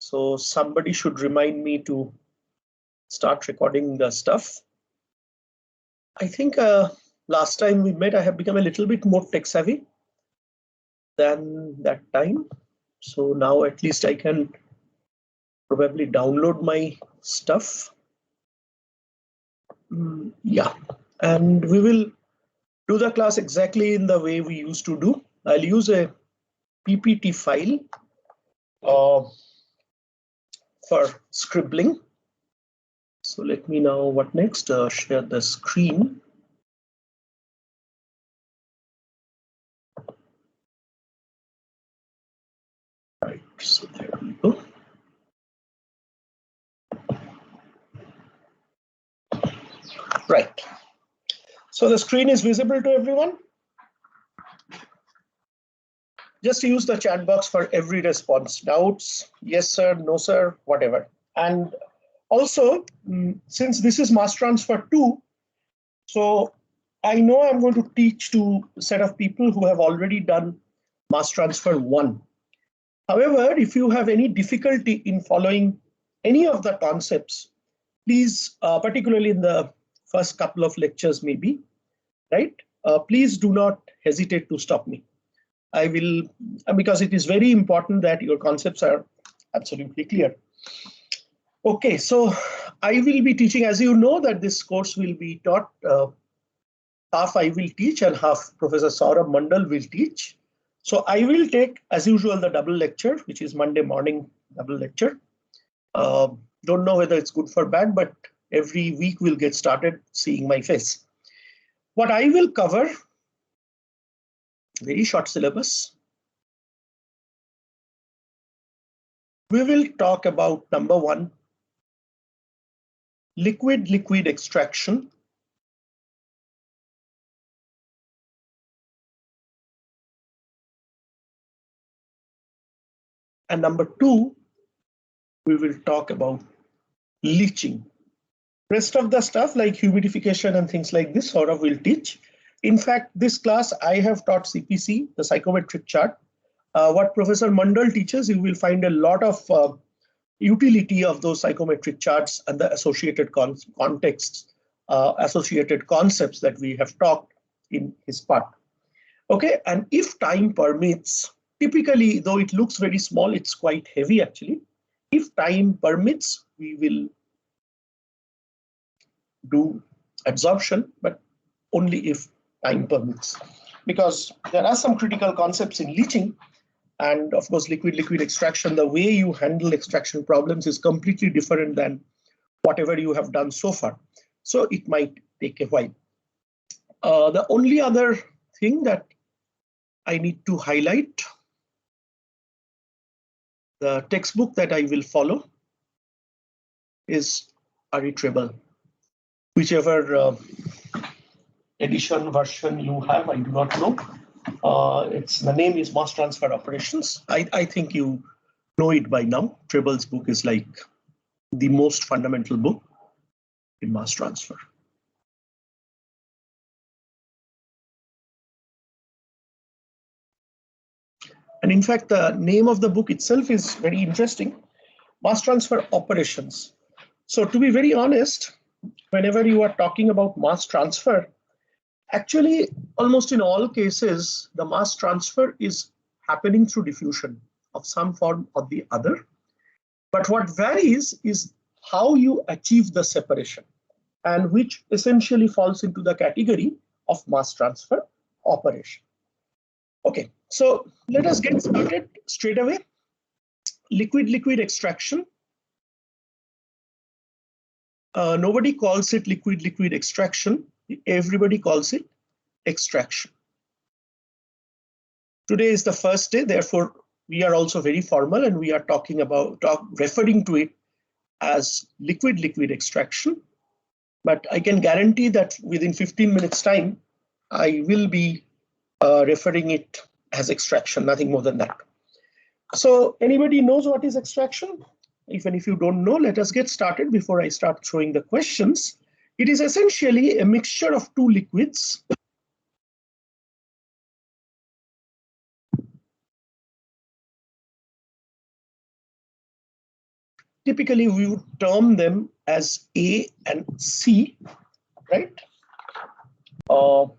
So somebody should remind me to start recording the stuff. I think last time we met, I have become a little bit more tech savvy than that time. So now at least I can probably download my stuff. Yeah, and we will do the class exactly in the way we used to do. I'll use a PPT file for scribbling. So let me now, what next? Share the screen. Right, so there we go. Right. So the screen is visible to everyone. Just use the chat box for every response. Doubts, yes sir, no sir, whatever. And also, since this is mass transfer 2, so I know I'm going to teach to a set of people who have already done mass transfer 1. However, if you have any difficulty in following any of the concepts, please, particularly in the first couple of lectures maybe, right? Please do not hesitate to stop me. I will, because it is very important that your concepts are absolutely clear. Okay, so I will be teaching, as you know, that this course will be taught, half I will teach and half Professor Saurabh Mandal will teach. So I will take, as usual, the double lecture, which is Monday morning double lecture. Don't know whether it's good for bad, but every week we'll get started seeing my face. What I will cover, very short syllabus. We will talk about number 1, liquid-liquid extraction. And number 2, we will talk about leaching. Rest of the stuff like humidification and things like this, Saurabh will teach. In fact, this class I have taught CPC, the psychometric chart. What Professor Mandal teaches, you will find a lot of utility of those psychometric charts and the associated contexts, associated concepts that we have talked in his part. Okay, and if time permits, typically, though it looks very small, it's quite heavy actually. If time permits, we will do absorption, but only if time permits, because there are some critical concepts in leaching. And of course, liquid-liquid extraction, the way you handle extraction problems is completely different than whatever you have done so far. So it might take a while. The only other thing that I need to highlight, the textbook that I will follow is RE-Treble. Whichever edition version you have, I do not know. The name is Mass Transfer Operations. I think you know it by now. Treble's book is like the most fundamental book in mass transfer. And in fact, the name of the book itself is very interesting, Mass Transfer Operations. So to be very honest, whenever you are talking about mass transfer, actually, almost in all cases, the mass transfer is happening through diffusion of some form or the other. But what varies is how you achieve the separation, and which essentially falls into the category of mass transfer operation. Okay, so let us get started straight away. Liquid-liquid extraction. Nobody calls it liquid-liquid extraction. Everybody calls it extraction. Today is the first day, therefore we are also very formal and we are referring to it as liquid-liquid extraction. But I can guarantee that within 15 minutes time, I will be referring it as extraction, nothing more than that. So anybody knows what is extraction? Even if you don't know, let us get started before I start throwing the questions. It is essentially a mixture of two liquids. typically we would term them as A and C, right? I'm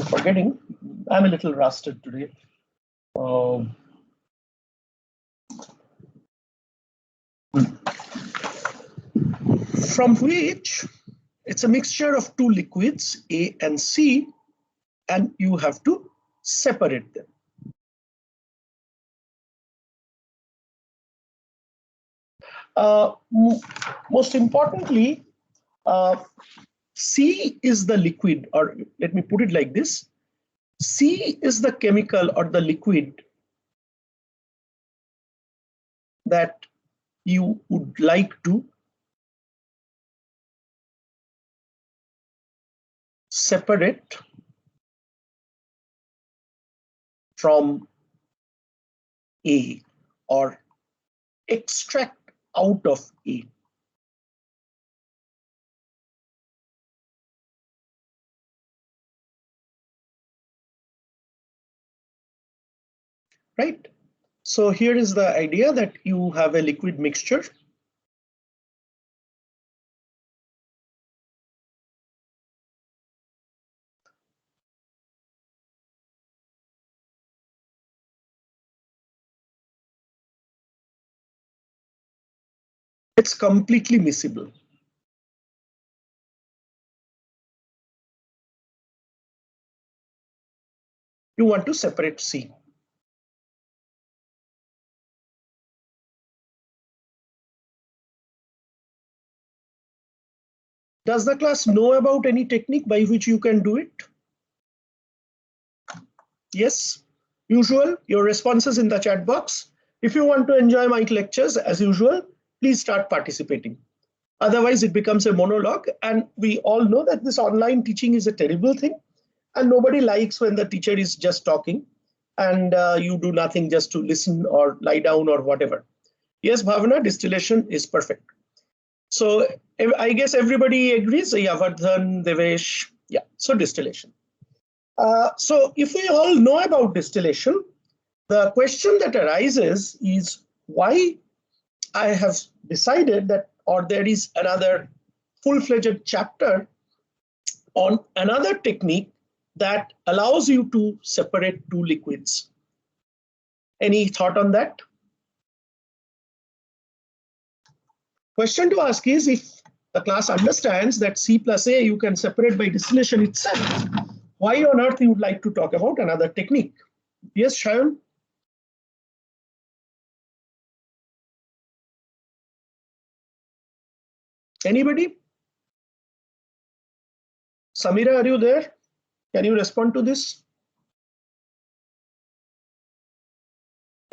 forgetting. I'm a little rusted today. From which it's a mixture of two liquids, A and C, and you have to separate them. Most importantly, C is the liquid, or let me put it like this. C is the chemical or the liquid that you would like to separate from A or extract out of A. Right? So here is the idea that you have a liquid mixture. It's completely miscible. You want to separate C. Does the class know about any technique by which you can do it? Yes, usual, your responses in the chat box. If you want to enjoy my lectures as usual, please start participating. Otherwise, it becomes a monologue, and we all know that this online teaching is a terrible thing, and nobody likes when the teacher is just talking and you do nothing just to listen or lie down or whatever. Yes, Bhavana, distillation is perfect. So I guess everybody agrees. Yeah, Vardhan, Devesh. Yeah, so distillation. So if we all know about distillation, the question that arises is why I have decided that, or there is another full-fledged chapter on another technique that allows you to separate two liquids. Any thought on that? Question to ask is, if the class understands that C plus A you can separate by distillation itself, why on earth you would like to talk about another technique? Yes, Shayan? Anybody? Samira, are you there? Can you respond to this?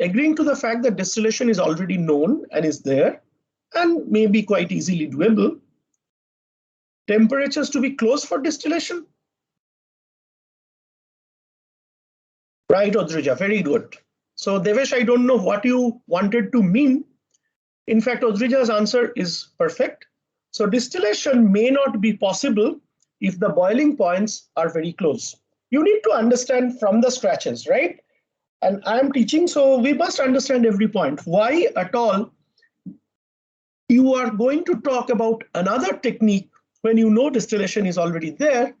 Agreeing to the fact that distillation is already known and is there and may be quite easily doable. Temperatures to be close for distillation? Right, Odrija, very good. So Devesh, I don't know what you wanted to mean. In fact, Odrija's answer is perfect. So distillation may not be possible if the boiling points are very close. You need to understand from the scratches, right? And I am teaching, so we must understand every point. Why at all you are going to talk about another technique when you know distillation is already there?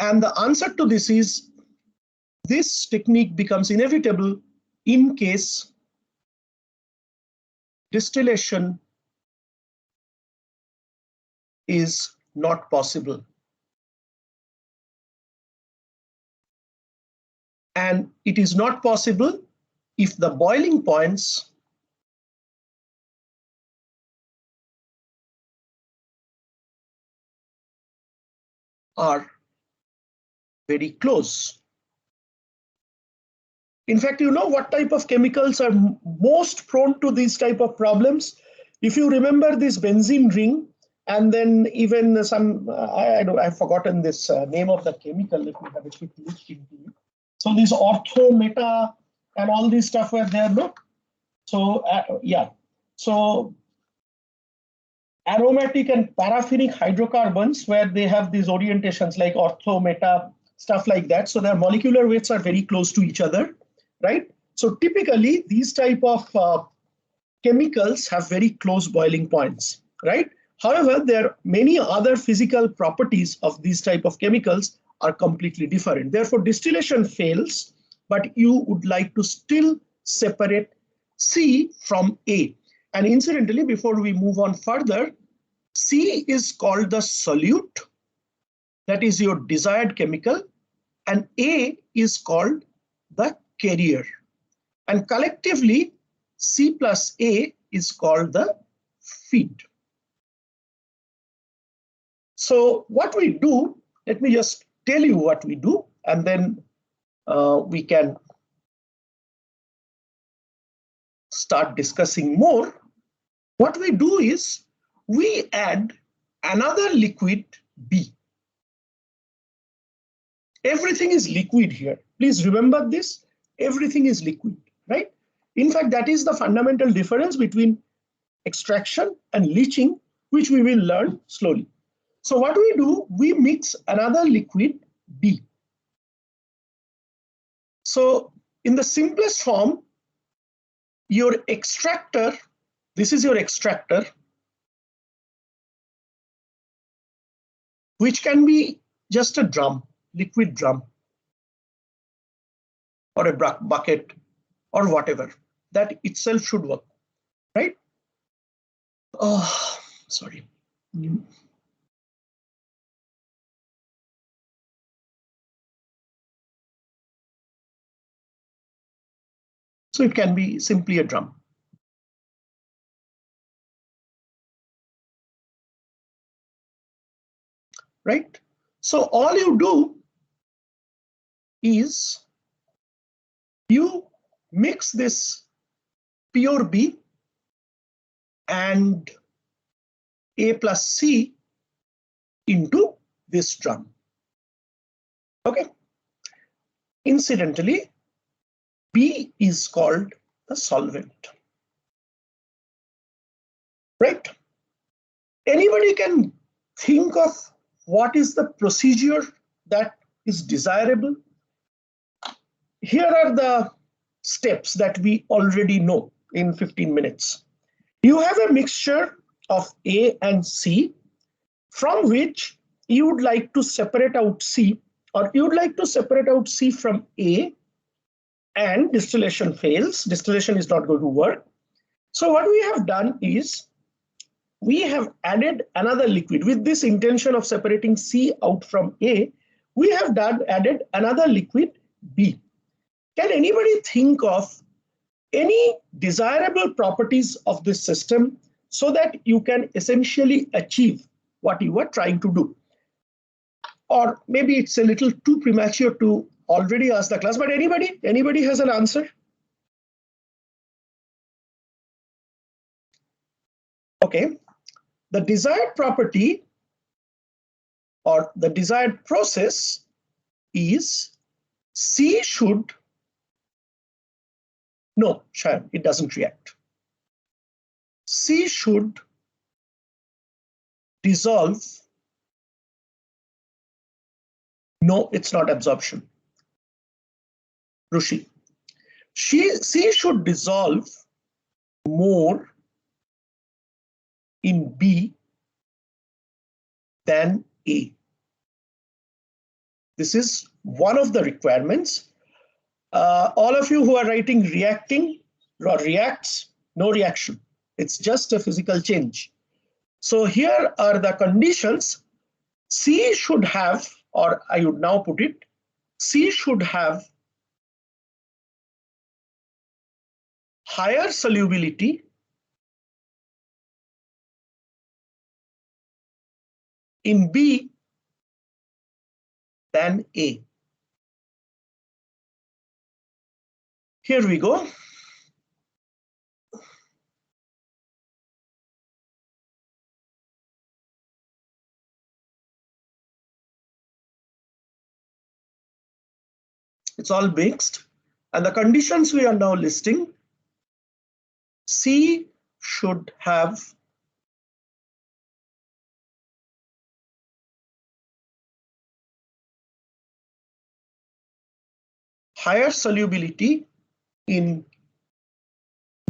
And the answer to this is, this technique becomes inevitable in case distillation is not possible. And it is not possible if the boiling points are very close. In fact, you know what type of chemicals are most prone to these type of problems? If you remember this benzene ring, and then even some, I've forgotten this name of the chemical. Let me have a quick look into it. So these ortho, meta, and all this stuff were there, no? So yeah, so aromatic and paraffinic hydrocarbons, where they have these orientations like ortho, meta, stuff like that. So their molecular weights are very close to each other, right? So typically these type of chemicals have very close boiling points, right? However, there are many other physical properties of these type of chemicals are completely different. Therefore, distillation fails, but you would like to still separate C from A. And incidentally, before we move on further, C is called the solute, that is your desired chemical, and A is called the carrier. And collectively, C plus A is called the feed. So what we do, let me just tell you what we do, and then we can start discussing more. What we do is we add another liquid B. Everything is liquid here. Please remember this. Everything is liquid, right? In fact, that is the fundamental difference between extraction and leaching, which we will learn slowly. So what we do, we mix another liquid B. So in the simplest form, your extractor, this is your extractor, which can be just a drum, liquid drum, or a bucket, or whatever. That itself should work, right? Oh, sorry. So it can be simply a drum. Right? So all you do is you mix this pure B and A plus C into this drum. Okay. Incidentally, B is called the solvent. Right? Anybody can think of what is the procedure that is desirable? Here are the steps that we already know in 15 minutes. You have a mixture of A and C from which you would like to separate out C, or you would like to separate out C from A, and distillation fails. Distillation is not going to work. So what we have done is we have added another liquid with this intention of separating C out from A. We have added another liquid B. Can anybody think of any desirable properties of this system so that you can essentially achieve what you were trying to do? Or maybe it's a little too premature to already ask the class, but anybody has an answer? Okay, the desired property or the desired process is C should, no, Shayan, it doesn't react. C should dissolve. No, it's not absorption. Rushi. C should dissolve more in B than A. This is one of the requirements. All of you who are writing reacting or reacts, no reaction. It's just a physical change. So here are the conditions. C should have, or I would now put it, C should have higher solubility in B than A. Here we go. It's all mixed. And the conditions we are now listing, C should have higher solubility in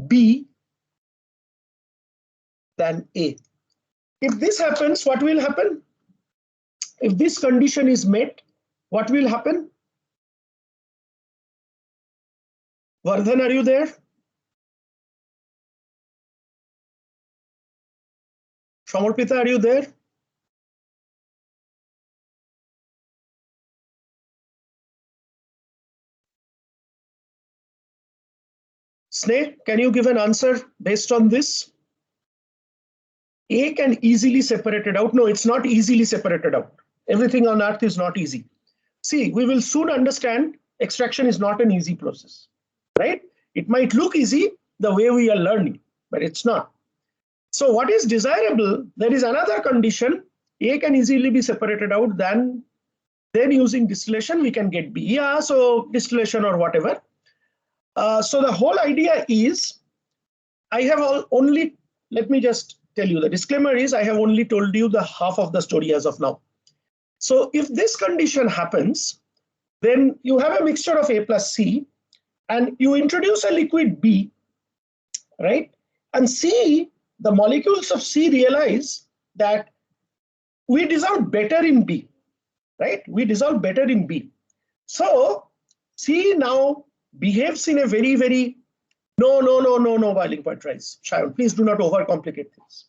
B than A. If this happens, what will happen? If this condition is met, what will happen? Vardhan, are you there? Samarpita, are you there? Sneh, can you give an answer based on this? A can easily separate it out. No, it's not easily separated out. Everything on earth is not easy. See, we will soon understand extraction is not an easy process, right? It might look easy the way we are learning, but it's not. So what is desirable, there is another condition, A can easily be separated out, then using distillation we can get B. Yeah, so distillation or whatever. So the whole idea is, I have only, let me just tell you, the disclaimer is I have only told you the half of the story as of now. So if this condition happens, then you have a mixture of A plus C and you introduce a liquid B, right? And C, the molecules of C realize that we dissolve better in B, right? We dissolve better in B. So C now behaves in a very, no, boiling point rise. Sharon, please do not overcomplicate things.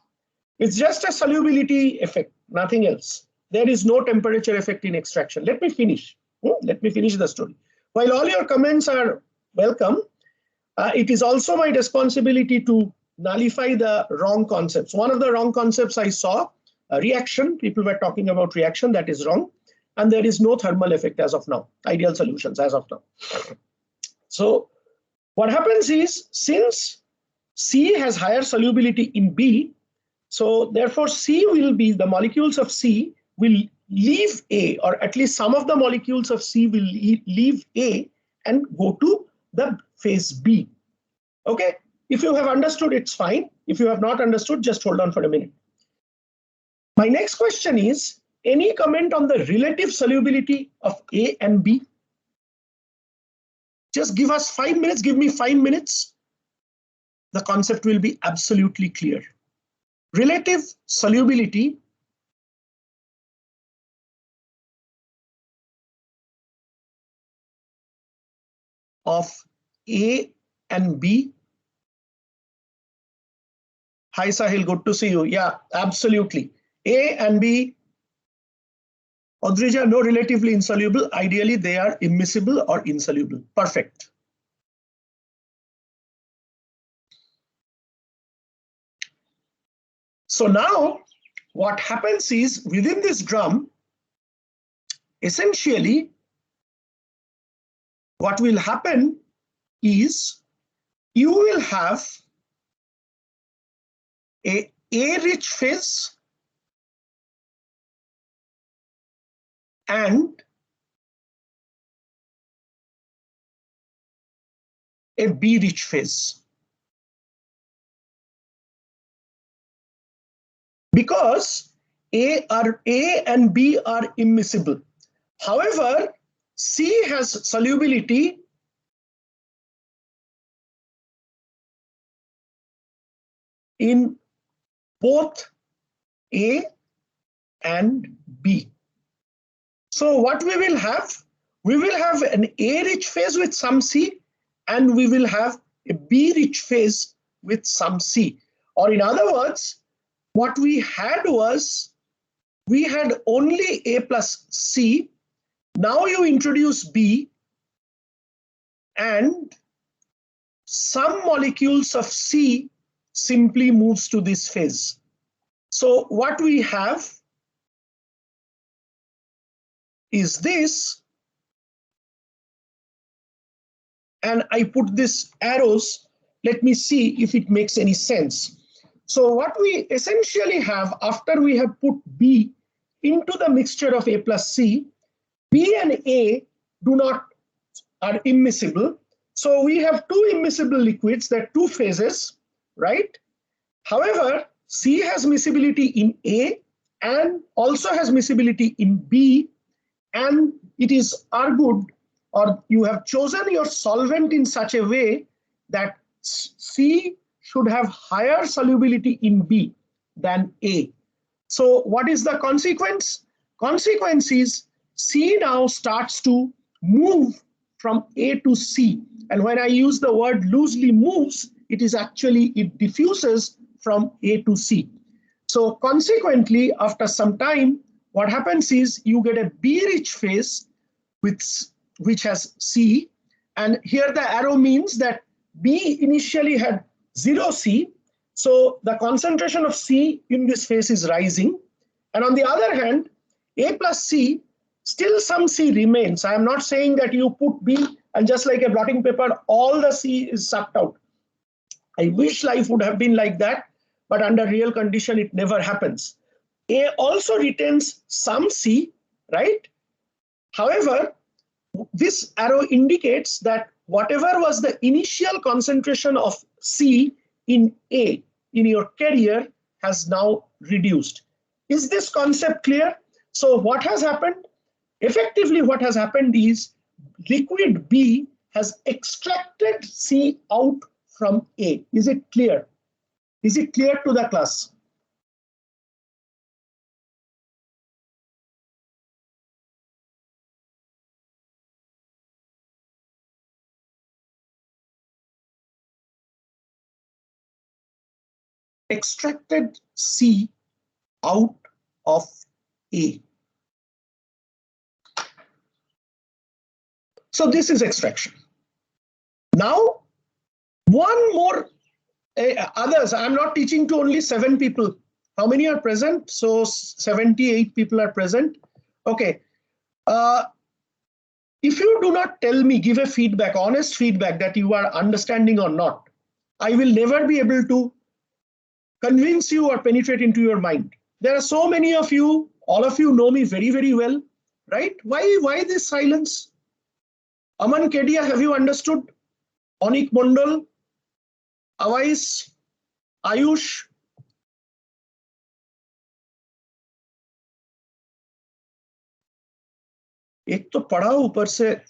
It's just a solubility effect, nothing else. There is no temperature effect in extraction. Let me finish. Let me finish the story. While all your comments are welcome, it is also my responsibility to nullify the wrong concepts. One of the wrong concepts I saw, reaction. People were talking about reaction. That is wrong. And there is no thermal effect as of now. Ideal solutions as of now. So what happens is, since C has higher solubility in B, so therefore C will be, the molecules of C will leave A, or at least some of the molecules of C will leave A and go to the phase B. Okay, if you have understood, it's fine. If you have not understood, just hold on for a minute. My next question is, any comment on the relative solubility of A and B? Just give us 5 minutes, give me 5 minutes. The concept will be absolutely clear. Relative solubility of A and B. Hi Sahil, good to see you. Yeah, absolutely. A and B, Audrija, no relatively insoluble. Ideally, they are immiscible or insoluble. Perfect. So now what happens is, within this drum, essentially what will happen is you will have a A-rich phase and a B-rich phase. Because A and B are immiscible. However, C has solubility in both A and B. So what we will have an A-rich phase with some C, and we will have a B-rich phase with some C. Or in other words, what we had was, we had only A plus C. Now you introduce B, and some molecules of C simply moves to this phase. So what we have is this, and I put this arrows. Let me see if it makes any sense. So what we essentially have, after we have put B into the mixture of A plus C, B and A are immiscible. So we have two immiscible liquids, there are two phases, right? However, C has miscibility in A and also has miscibility in B, and it is argued, or you have chosen your solvent in such a way that C should have higher solubility in B. than A. So what is the consequence? Consequence is C now starts to move from A to C. And when I use the word loosely moves, it is actually, it diffuses from A to C. So consequently, after some time, what happens is you get a B-rich phase which has C. And here the arrow means that B initially had 0 C. So the concentration of C in this phase is rising. And on the other hand, A plus C, still some C remains. I am not saying that you put B and just like a blotting paper, all the C is sucked out. I wish life would have been like that, but under real condition, it never happens. A also retains some C, right? However, this arrow indicates that whatever was the initial concentration of C in A in your carrier has now reduced. Is this concept clear? So what has happened? Effectively, what has happened is liquid B has extracted C out from A. Is it clear? Is it clear to the class? Extracted C out of A. So this is extraction. Now, one more others. I'm not teaching to only 7 people. How many are present? So 78 people are present. Okay. If you do not tell me, give a feedback, honest feedback that you are understanding or not, I will never be able to convince you or penetrate into your mind. There are so many of you, all of you know me very, very well, right? Why this silence? Aman Kedia, have you understood? Onik Mondal, Awais, Ayush. एक तो पढ़ा ऊपर से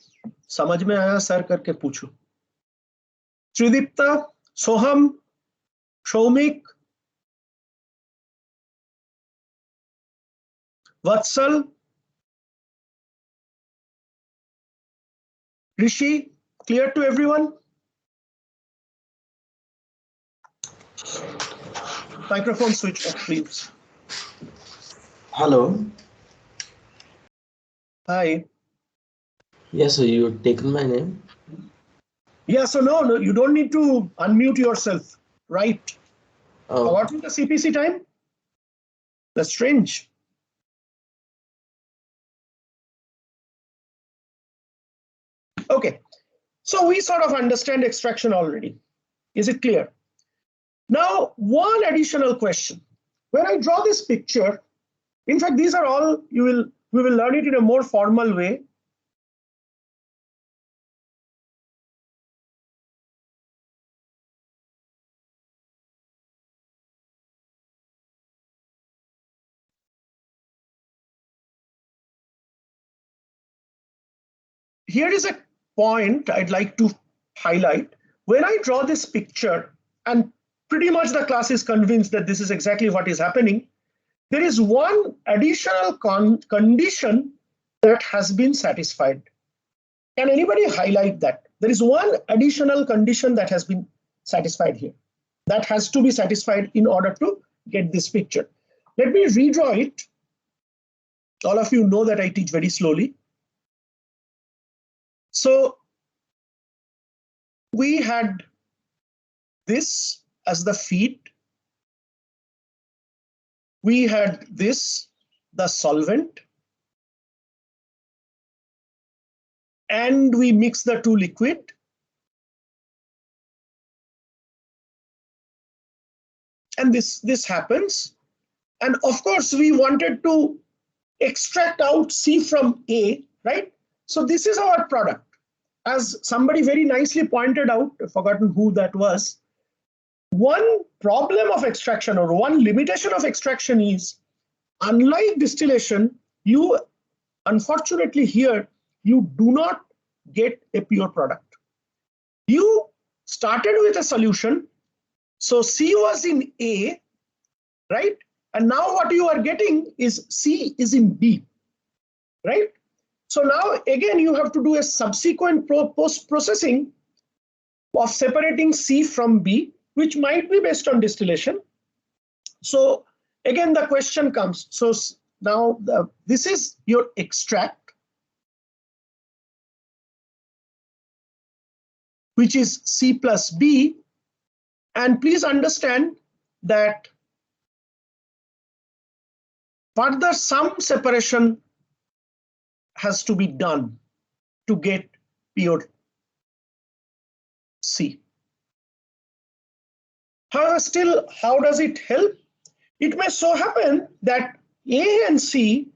समझ में आया sir करके पूछो. त्रिदीप्ता, सोहम, Shoumik, Vatsal, Rishi, clear to everyone? Microphone switch off, please. Hello. Hi. Yes, sir, you taken my name? Yeah, so no, you don't need to unmute yourself, right? Oh. What is the CPC time? That's strange. Okay, so we sort of understand extraction already. Is it clear? Now, one additional question. When I draw this picture, in fact, these are all, we will learn it in a more formal way. Here is a point I'd like to highlight. When I draw this picture, and pretty much the class is convinced that this is exactly what is happening, there is one additional condition that has been satisfied. Can anybody highlight that? There is one additional condition that has been satisfied here. That has to be satisfied in order to get this picture. Let me redraw it. All of you know that I teach very slowly. So we had this as the feed. We had this, the solvent. And we mix the two liquid. And this happens. And of course, we wanted to extract out C from A, right? So this is our product. As somebody very nicely pointed out, I've forgotten who that was, one problem of extraction or one limitation of extraction is, unlike distillation, you unfortunately here, you do not get a pure product. You started with a solution. So C was in A, right? And now what you are getting is C is in B, right? So now again, you have to do a subsequent post-processing of separating C from B, which might be based on distillation. So again, the question comes, so now this is your extract, which is C plus B. And please understand that further some separation has to be done to get pure C. However, still, how does it help? It may so happen that A and C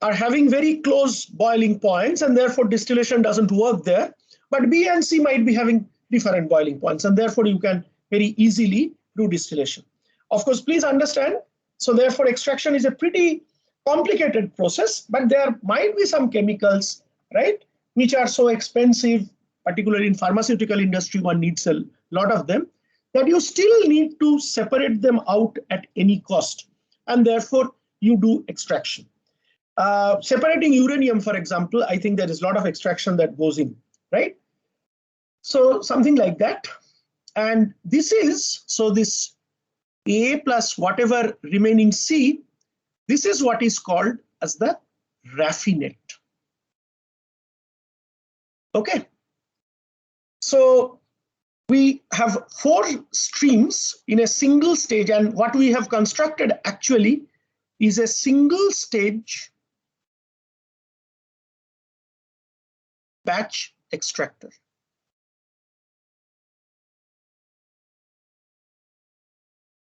are having very close boiling points and therefore distillation doesn't work there. But B and C might be having different boiling points and therefore you can very easily do distillation. Of course, please understand, so therefore extraction is a pretty complicated process, but there might be some chemicals, right, which are so expensive, particularly in pharmaceutical industry, one needs a lot of them, that you still need to separate them out at any cost, and therefore you do extraction. Separating uranium, for example, I think there is a lot of extraction that goes in, right? So something like that. And this is, so this A plus whatever remaining C, this is what is called as the raffinate. Okay. So we have 4 streams in a single stage, and what we have constructed actually is a single stage batch extractor.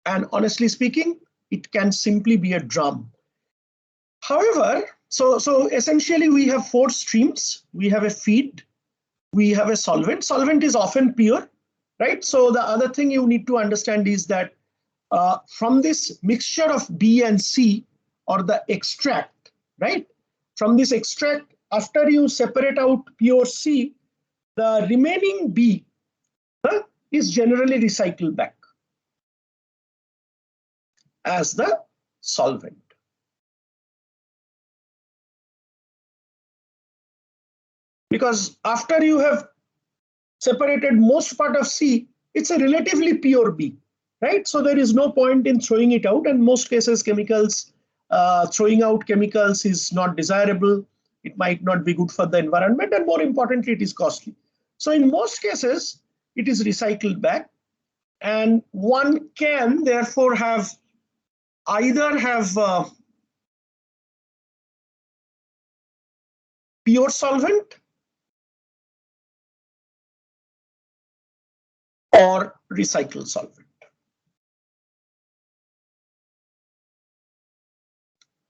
And honestly speaking, it can simply be a drum. However, so essentially we have 4 streams. We have a feed, we have a solvent. Solvent is often pure, right? So the other thing you need to understand is that from this mixture of B and C, or the extract, right? From this extract, after you separate out pure C, the remaining B is generally recycled back as the solvent. Because after you have separated most part of C, it's a relatively pure B, right? So there is no point in throwing it out, and most cases chemicals, throwing out chemicals is not desirable. It might not be good for the environment, and more importantly, it is costly. So in most cases, it is recycled back, and one can therefore have either have pure solvent or recycled solvent.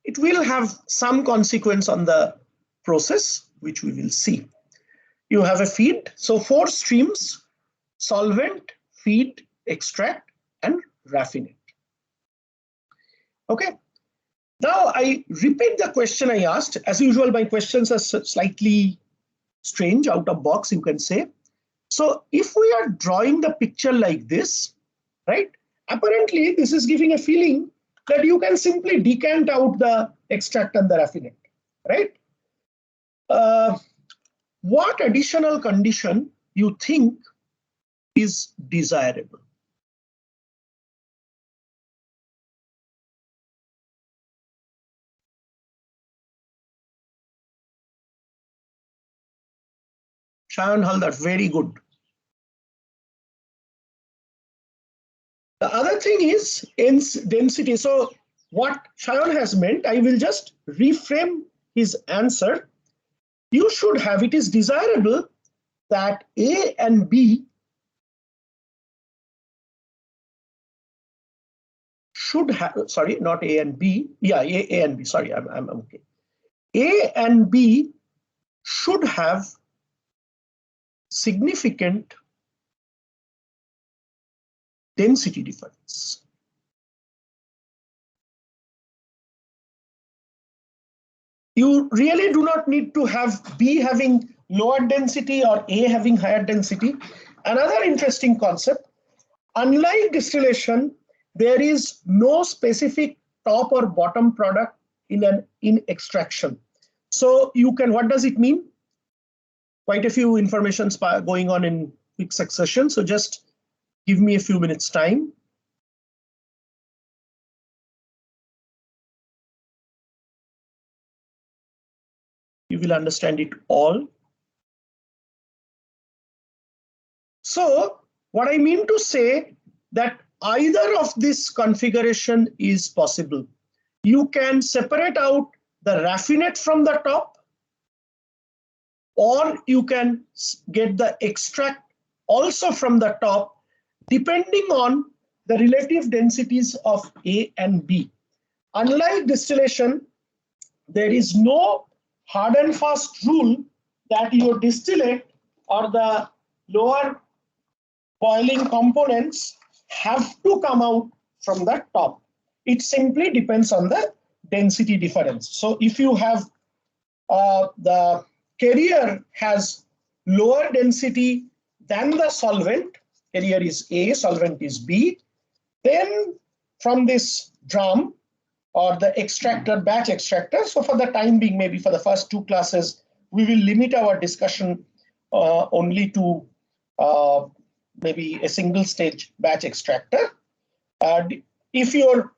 It will have some consequence on the process, which we will see. You have a feed, so 4 streams: solvent, feed, extract, and raffinate. Okay. Now I repeat the question I asked. As usual, my questions are slightly strange, out of box, you can say. So if we are drawing the picture like this, right, apparently this is giving a feeling that you can simply decant out the extract and the raffinate, right? What additional condition you think is desirable? Shayan Haldar, very good. The other thing is density. So what Shayan has meant, I will just reframe his answer. You should have, it is desirable that A and B should have, sorry, not A and B. Yeah, A and B, sorry, I'm okay. A and B should have significant density difference. You really do not need to have B having lower density or A having higher density. Another interesting concept, unlike distillation, there is no specific top or bottom product in extraction. So you can, what does it mean? Quite a few informations going on in quick succession. So just give me a few minutes time. You will understand it all. So what I mean to say that either of this configuration is possible. You can separate out the raffinate from the top, or you can get the extract also from the top, depending on the relative densities of A and B. Unlike distillation, there is no hard and fast rule that your distillate or the lower boiling components have to come out from the top. It simply depends on the density difference. So if you have the carrier has lower density than the solvent, carrier is A, solvent is B, then from this drum or the extractor, batch extractor, so for the time being, maybe for the first two classes, we will limit our discussion only to maybe a single stage batch extractor. If your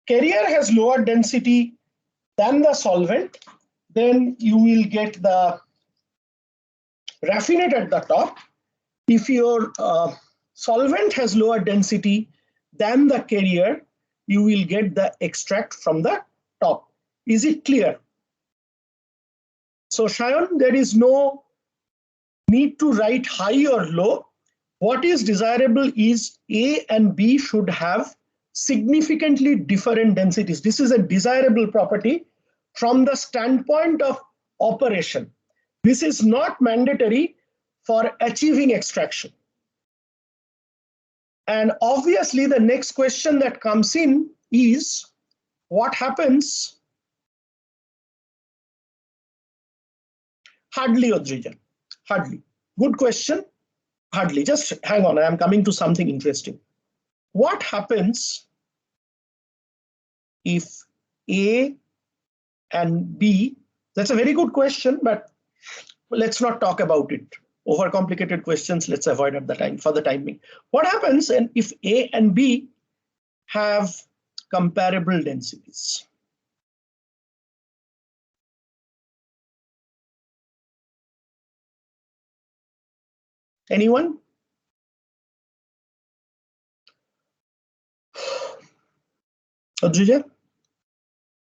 carrier has lower density than the solvent, then you will get the raffinate at the top. If your solvent has lower density than the carrier, you will get the extract from the top. Is it clear? So Shayan, there is no need to write high or low. What is desirable is A and B should have significantly different densities. This is a desirable property from the standpoint of operation. This is not mandatory for achieving extraction. And obviously, the next question that comes in is what happens? Hardly, Odrijan. Hardly. Good question. Hardly. Just hang on. I am coming to something interesting. What happens if A and B? That's a very good question, but let's not talk about it. Overcomplicated questions, let's avoid at the time for the time being. What happens if A and B have comparable densities? Anyone? Adrija?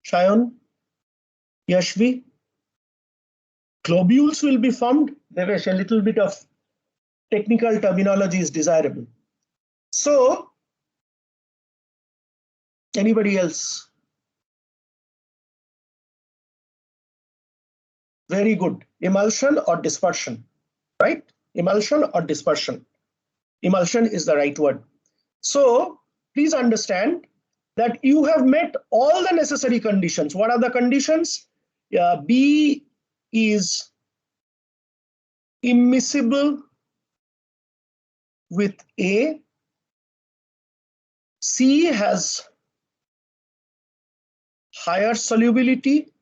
Shayan? Yashvi? Globules will be formed. Devesh, a little bit of technical terminology is desirable. So, anybody else? Very good. Emulsion or dispersion, right? Emulsion or dispersion. Emulsion is the right word. So, please understand that you have met all the necessary conditions. What are the conditions? B is immiscible with A. C has higher solubility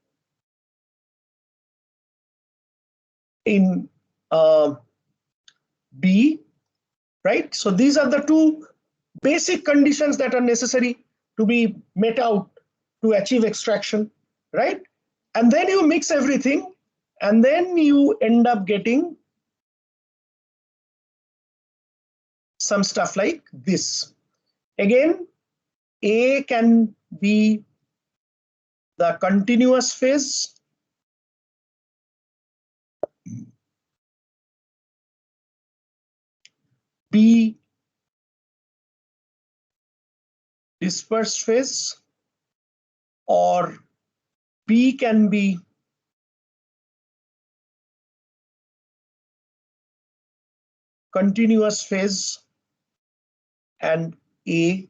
in B, right? So these are the two basic conditions that are necessary to be met out to achieve extraction, right? And then you mix everything, and then you end up getting some stuff like this. Again, A can be the continuous phase. B, dispersed phase, or B can be continuous phase and A,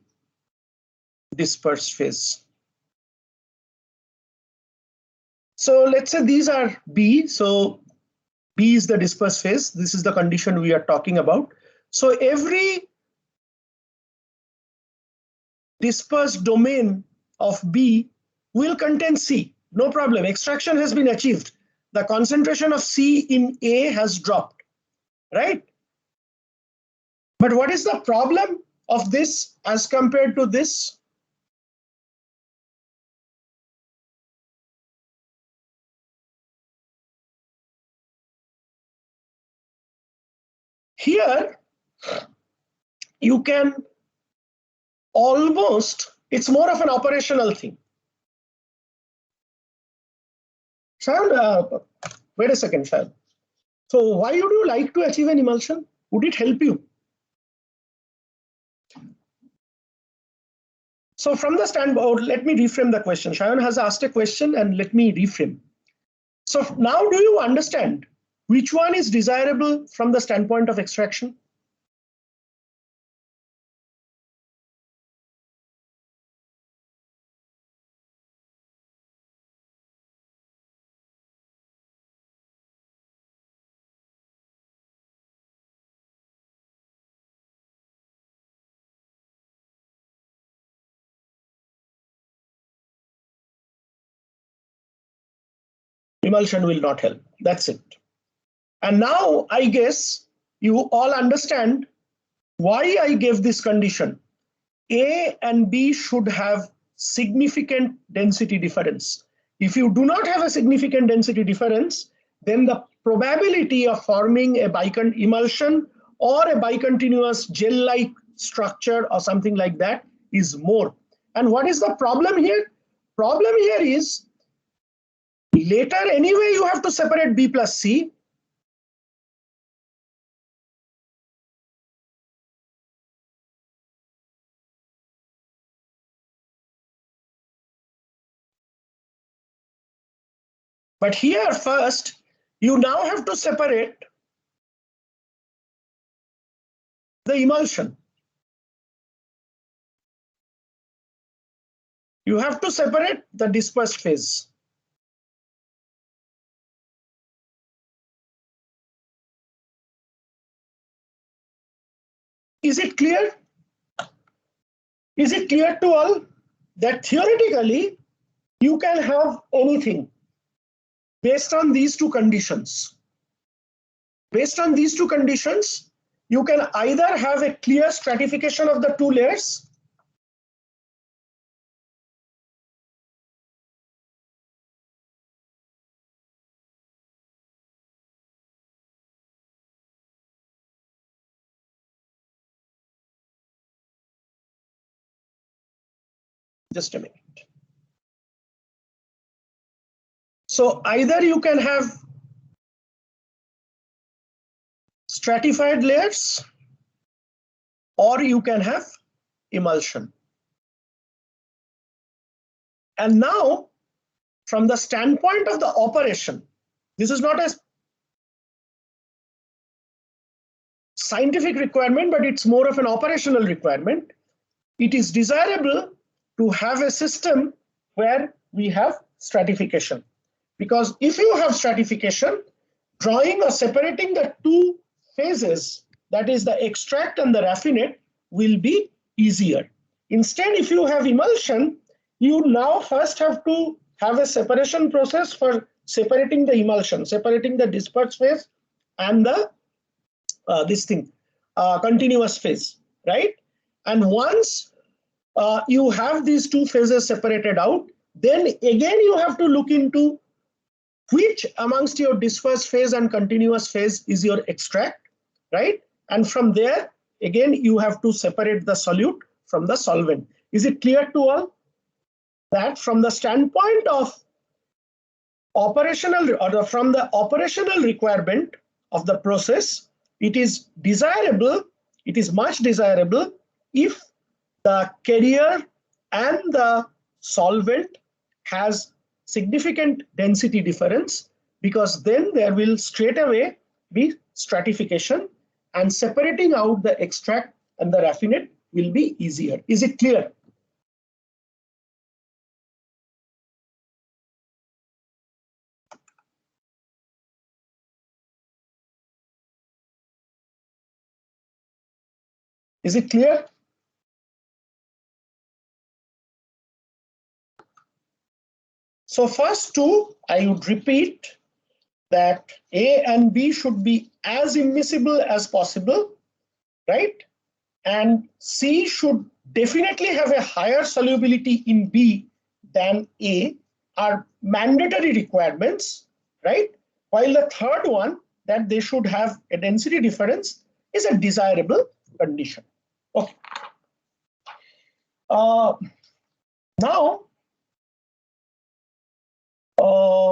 dispersed phase. So let's say these are B. So B is the dispersed phase. This is the condition we are talking about. So every dispersed domain of B will contain C. No problem. Extraction has been achieved. The concentration of C in A has dropped, right? But what is the problem of this as compared to this? Here, you can almost, it's more of an operational thing. Shayan, wait a second, Shayan. So why would you like to achieve an emulsion? Would it help you? So from the standpoint, let me reframe the question. Shayan has asked a question and let me reframe. So now do you understand which one is desirable from the standpoint of extraction? Emulsion will not help. That's it. And now I guess you all understand why I gave this condition. A and B should have significant density difference. If you do not have a significant density difference, then the probability of forming a emulsion or a bicontinuous gel-like structure or something like that is more. And what is the problem here? Problem here is later anyway you have to separate B plus C. But here first, you now have to separate the emulsion. You have to separate the dispersed phase. Is it clear? Is it clear to all that theoretically you can have anything based on these two conditions? Based on these two conditions, you can either have a clear stratification of the two layers, just a minute. So either you can have stratified layers or you can have emulsion. And now, from the standpoint of the operation, this is not a scientific requirement, but it's more of an operational requirement. It is desirable to have a system where we have stratification. Because if you have stratification, drawing or separating the two phases, that is the extract and the raffinate, will be easier. Instead, if you have emulsion, you now first have to have a separation process for separating the emulsion, separating the dispersed phase and the continuous phase, right? And once you have these two phases separated out, then again you have to look into which amongst your dispersed phase and continuous phase is your extract, right? And from there, again, you have to separate the solute from the solvent. Is it clear to all that from the standpoint of operational or from the operational requirement of the process, it is desirable, it is much desirable if the carrier and the solvent has significant density difference, because then there will straight away be stratification and separating out the extract and the raffinate will be easier. Is it clear? Is it clear? So first two, I would repeat that A and B should be as immiscible as possible, right? And C should definitely have a higher solubility in B than A are mandatory requirements, right? While the third one, that they should have a density difference, is a desirable condition. Okay. Now,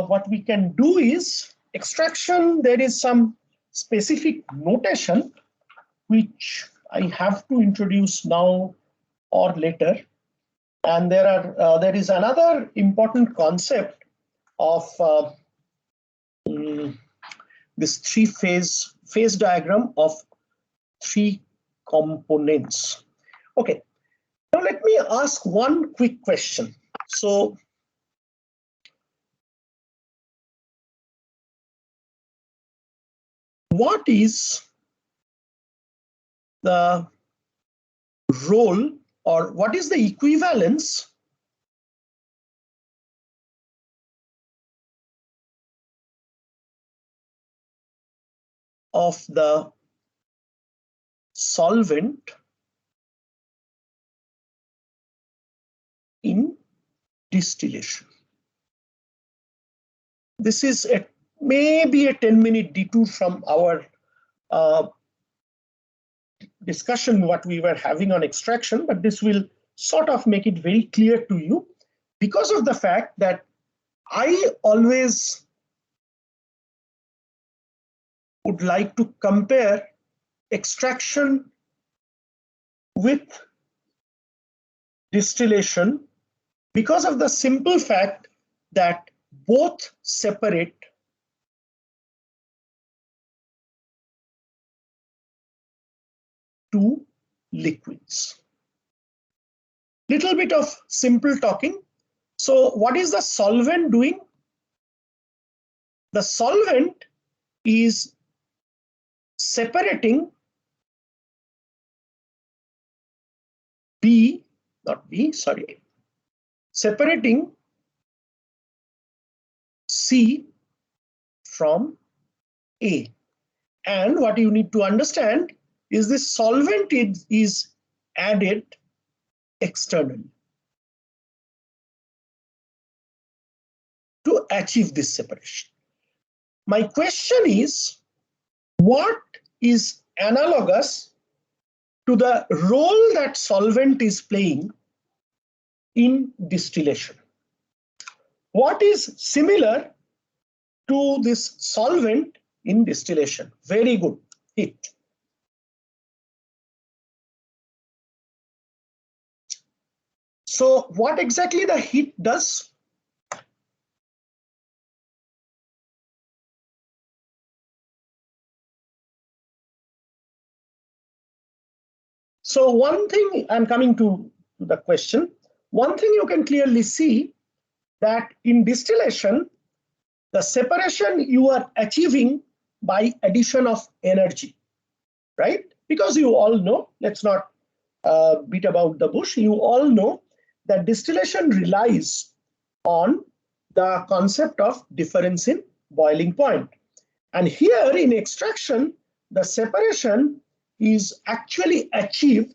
what we can do is extraction. There is some specific notation which I have to introduce now or later. And there is another important concept of this phase diagram of three components. Okay, now let me ask one quick question. So what is the role, or what is the equivalence of the solvent in distillation? This is maybe a 10-minute detour from our discussion what we were having on extraction, but this will sort of make it very clear to you because of the fact that I always would like to compare extraction with distillation because of the simple fact that both separate two liquids. Little bit of simple talking. So what is the solvent doing? The solvent is separating separating C from A. And what you need to understand is this solvent is added externally to achieve this separation. My question is, what is analogous to the role that solvent is playing in distillation? What is similar to this solvent in distillation? Very good. Heat. So what exactly the heat does? So one thing, I'm coming to the question. One thing you can clearly see that in distillation, the separation you are achieving by addition of energy, right? Because you all know, let's not beat about the bush, you all know that distillation relies on the concept of difference in boiling point. And here in extraction, the separation is actually achieved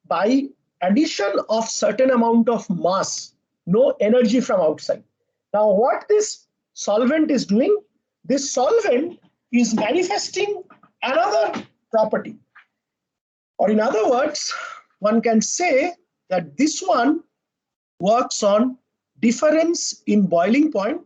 by addition of certain amount of mass, no energy from outside. Now, what this solvent is doing, this solvent is manifesting another property. Or in other words, one can say that this one works on difference in boiling point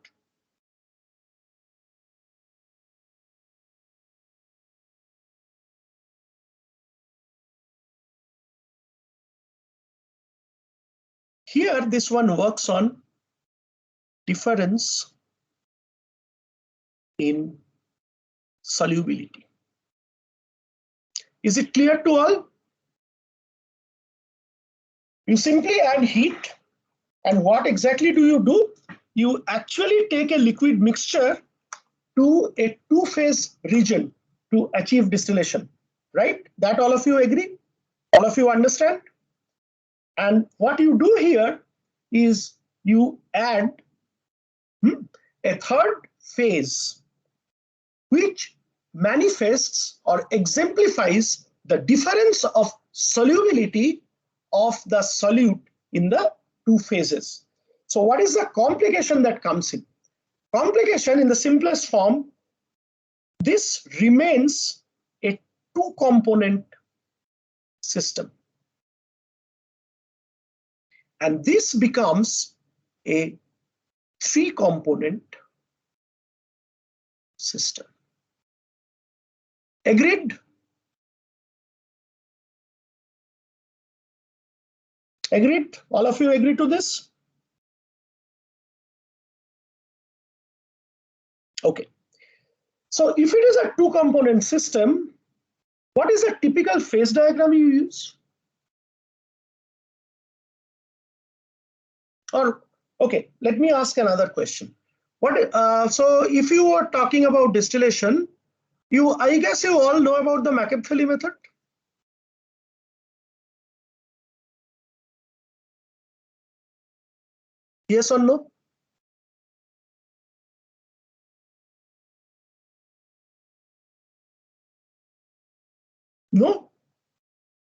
here. This one works on difference in solubility. Is it clear to all? You simply add heat, and what exactly do? You actually take a liquid mixture to a two-phase region to achieve distillation, right? That all of you agree? All of you understand? And what you do here is you add a third phase which manifests or exemplifies the difference of solubility of the solute in the two phases. So what is the complication that comes in? Complication in the simplest form, this remains a two-component system. And this becomes a three-component system. Agreed? Agreed? All of you agree to this? Okay. So if it is a two-component system, what is a typical phase diagram you use? Or, okay, let me ask another question. So if you are talking about distillation, I guess you all know about the McAfee method? Yes or no? No?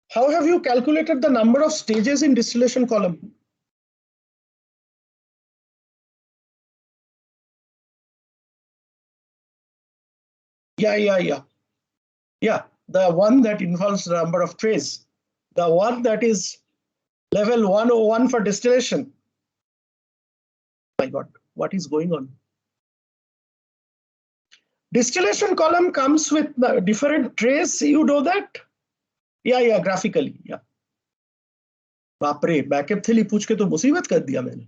How have you calculated the number of stages in distillation column? Yeah, the one that involves the number of trays. The one that is level 101 for distillation. My God, what is going on? Distillation column comes with different trays, you know that? Yeah, graphically, yeah. बाप रे, backup थैली पूछ के तो मुसीबत कर दिया मैंने.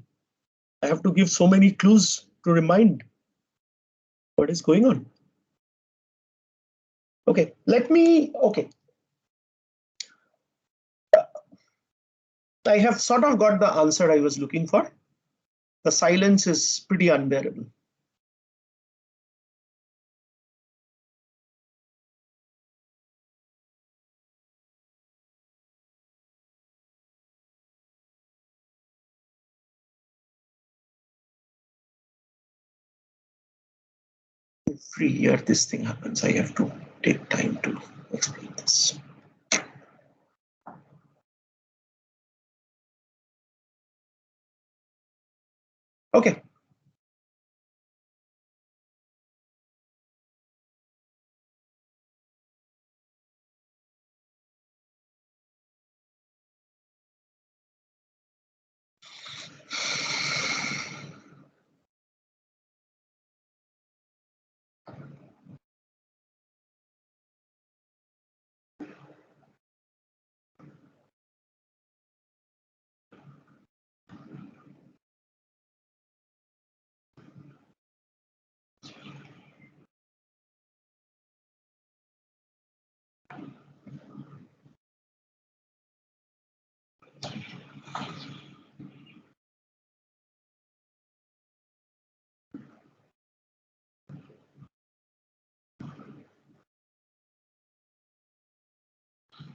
I have to give so many clues to remind what is going on. Okay, okay. I have sort of got the answer I was looking for. The silence is pretty unbearable. Every year this thing happens. I have to take time to explain this. Okay.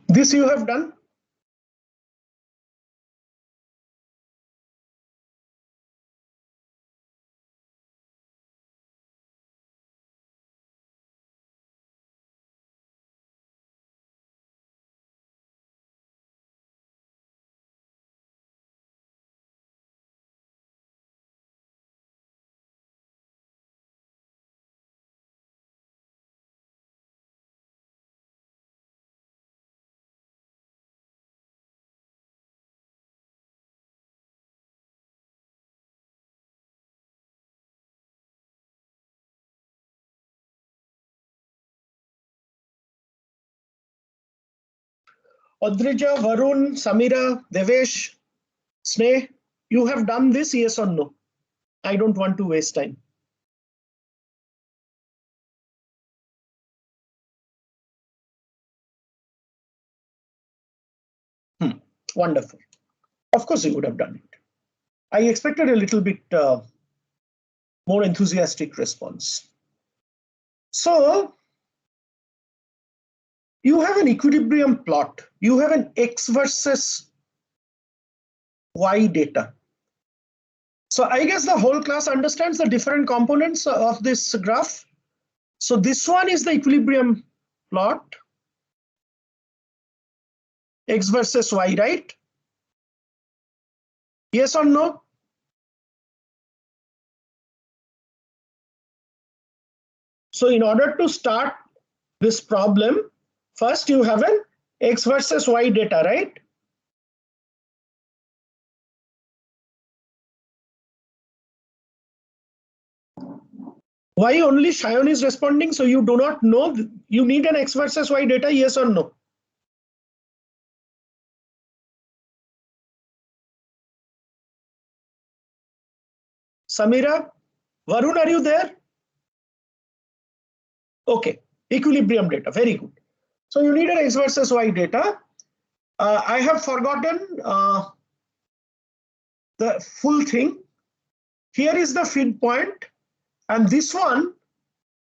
This you have done? Adrija, Varun, Samira, Devesh, Sneh, you have done this, yes or no? I don't want to waste time. Wonderful. Of course you would have done it. I expected a little bit more enthusiastic response. So you have an equilibrium plot. You have an X versus Y data. So I guess the whole class understands the different components of this graph. So this one is the equilibrium plot, x versus y, right? Yes or no? So in order to start this problem, first you have an x versus y data, right? Why only Shayan is responding? So you do not know, you need an x versus y data, yes or no? Samira, Varun, are you there? Okay, equilibrium data, very good. So you need an x versus y data. I have forgotten the full thing. Here is the feed point, and this one,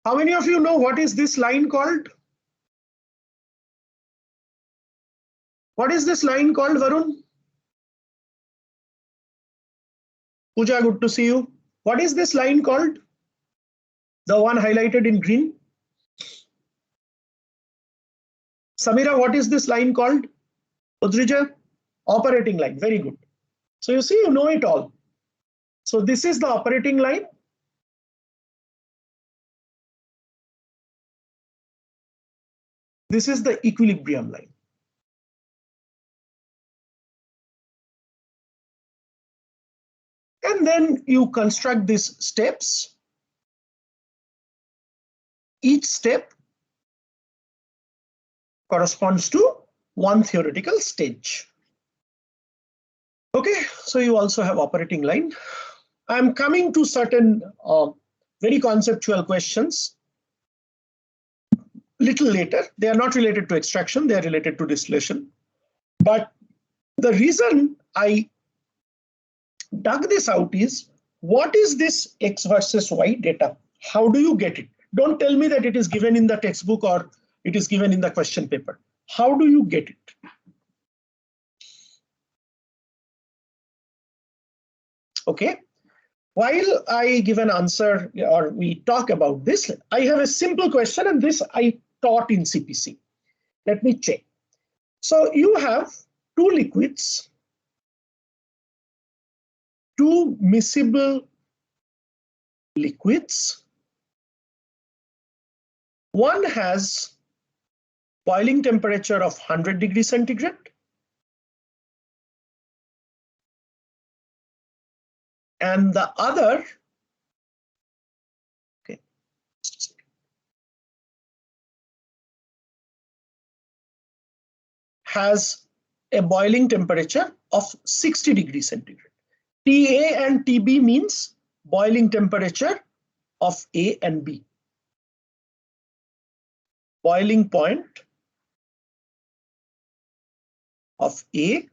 how many of you know what is this line called? What is this line called, Varun? Pooja, good to see you. What is this line called? The one highlighted in green. Samira, what is this line called? Udrija? Operating line, very good. So you see, you know it all. So this is the operating line. This is the equilibrium line. And then you construct these steps. Each step corresponds to one theoretical stage. Okay, so you also have operating line. I'm coming to certain very conceptual questions little later. They are not related to extraction, they are related to distillation. But the reason I dug this out is, what is this x versus y data? How do you get it? Don't tell me that it is given in the textbook or it is given in the question paper. How do you get it? Okay. While I give an answer or we talk about this, I have a simple question, and this I taught in CPC. Let me check. So you have two liquids, two miscible liquids. One has boiling temperature of 100 degrees centigrade. And the other, okay, has a boiling temperature of 60 degrees centigrade. TA and TB means boiling temperature of A and B. Boiling point of A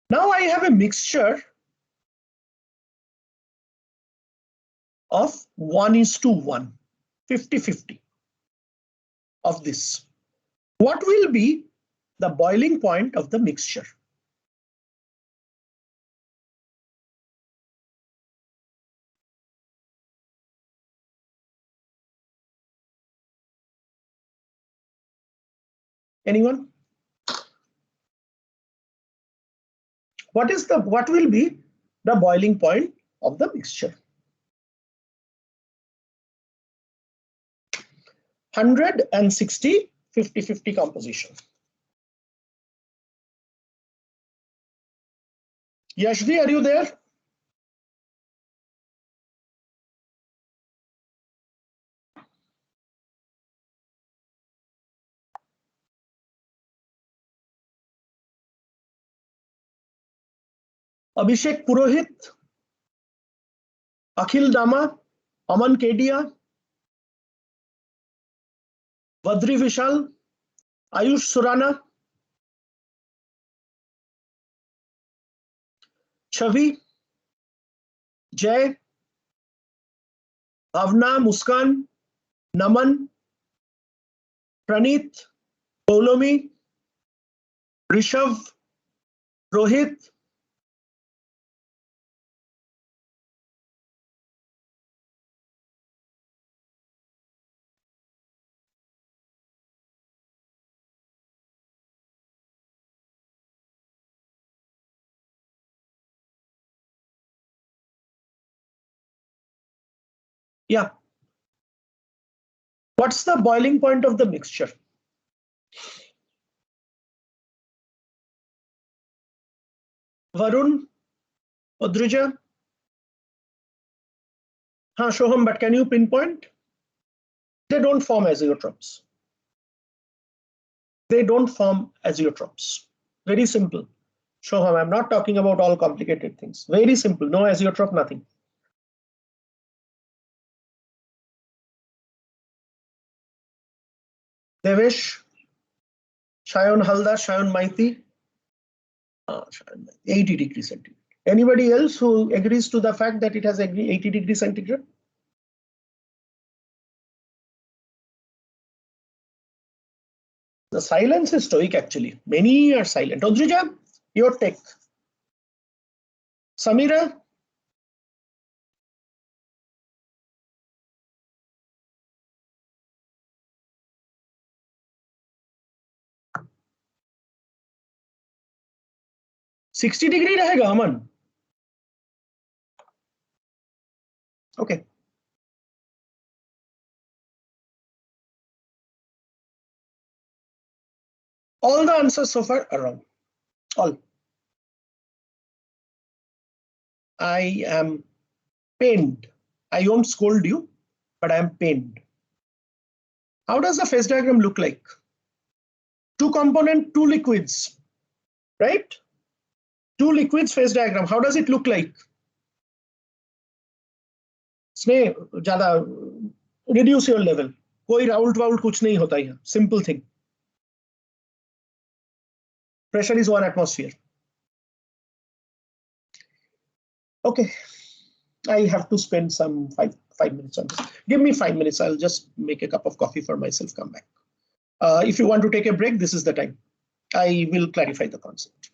now I have a mixture of 1:1, 50-50 of this. What will be the boiling point of the mixture? Anyone? What will be the boiling point of the mixture? 160, 50-50 composition. Yashvi, are you there? Abhishek Purohit, Akhil Dama, Aman Kedia, Vadri Vishal, Ayush Surana, Chavi, Jay, Bhavna, Muskan, Naman, Praneeth, Polomi, Rishav, Rohit. Yeah. What's the boiling point of the mixture? Varun, Udrija. Shoham, but can you pinpoint? They don't form azeotrophs. They don't form azeotrophs. Very simple. Shoham, I'm not talking about all complicated things. Very simple. No azeotroph, nothing. Devesh, Shayon Halda, Shayon Maiti. 80 degrees centigrade. Anybody else who agrees to the fact that it has 80 degrees centigrade? The silence is stoic actually. Many are silent. Odrija, your take. Samira? $60 रहेगा अमन. Okay. All the answers so far are wrong. All. I am pained. I won't scold you, but I am pained. How does the phase diagram look like? Two component, two liquids, right? Two liquids phase diagram. How does it look like? इसमें ज़्यादा reduce your level. कोई Raoult vault कुछ नहीं होता है. Simple thing. Pressure is 1 atmosphere. Okay. I have to spend some five minutes on this. Give me 5 minutes. I'll just make a cup of coffee for myself, come back. If you want to take a break, this is the time. I will clarify the concept.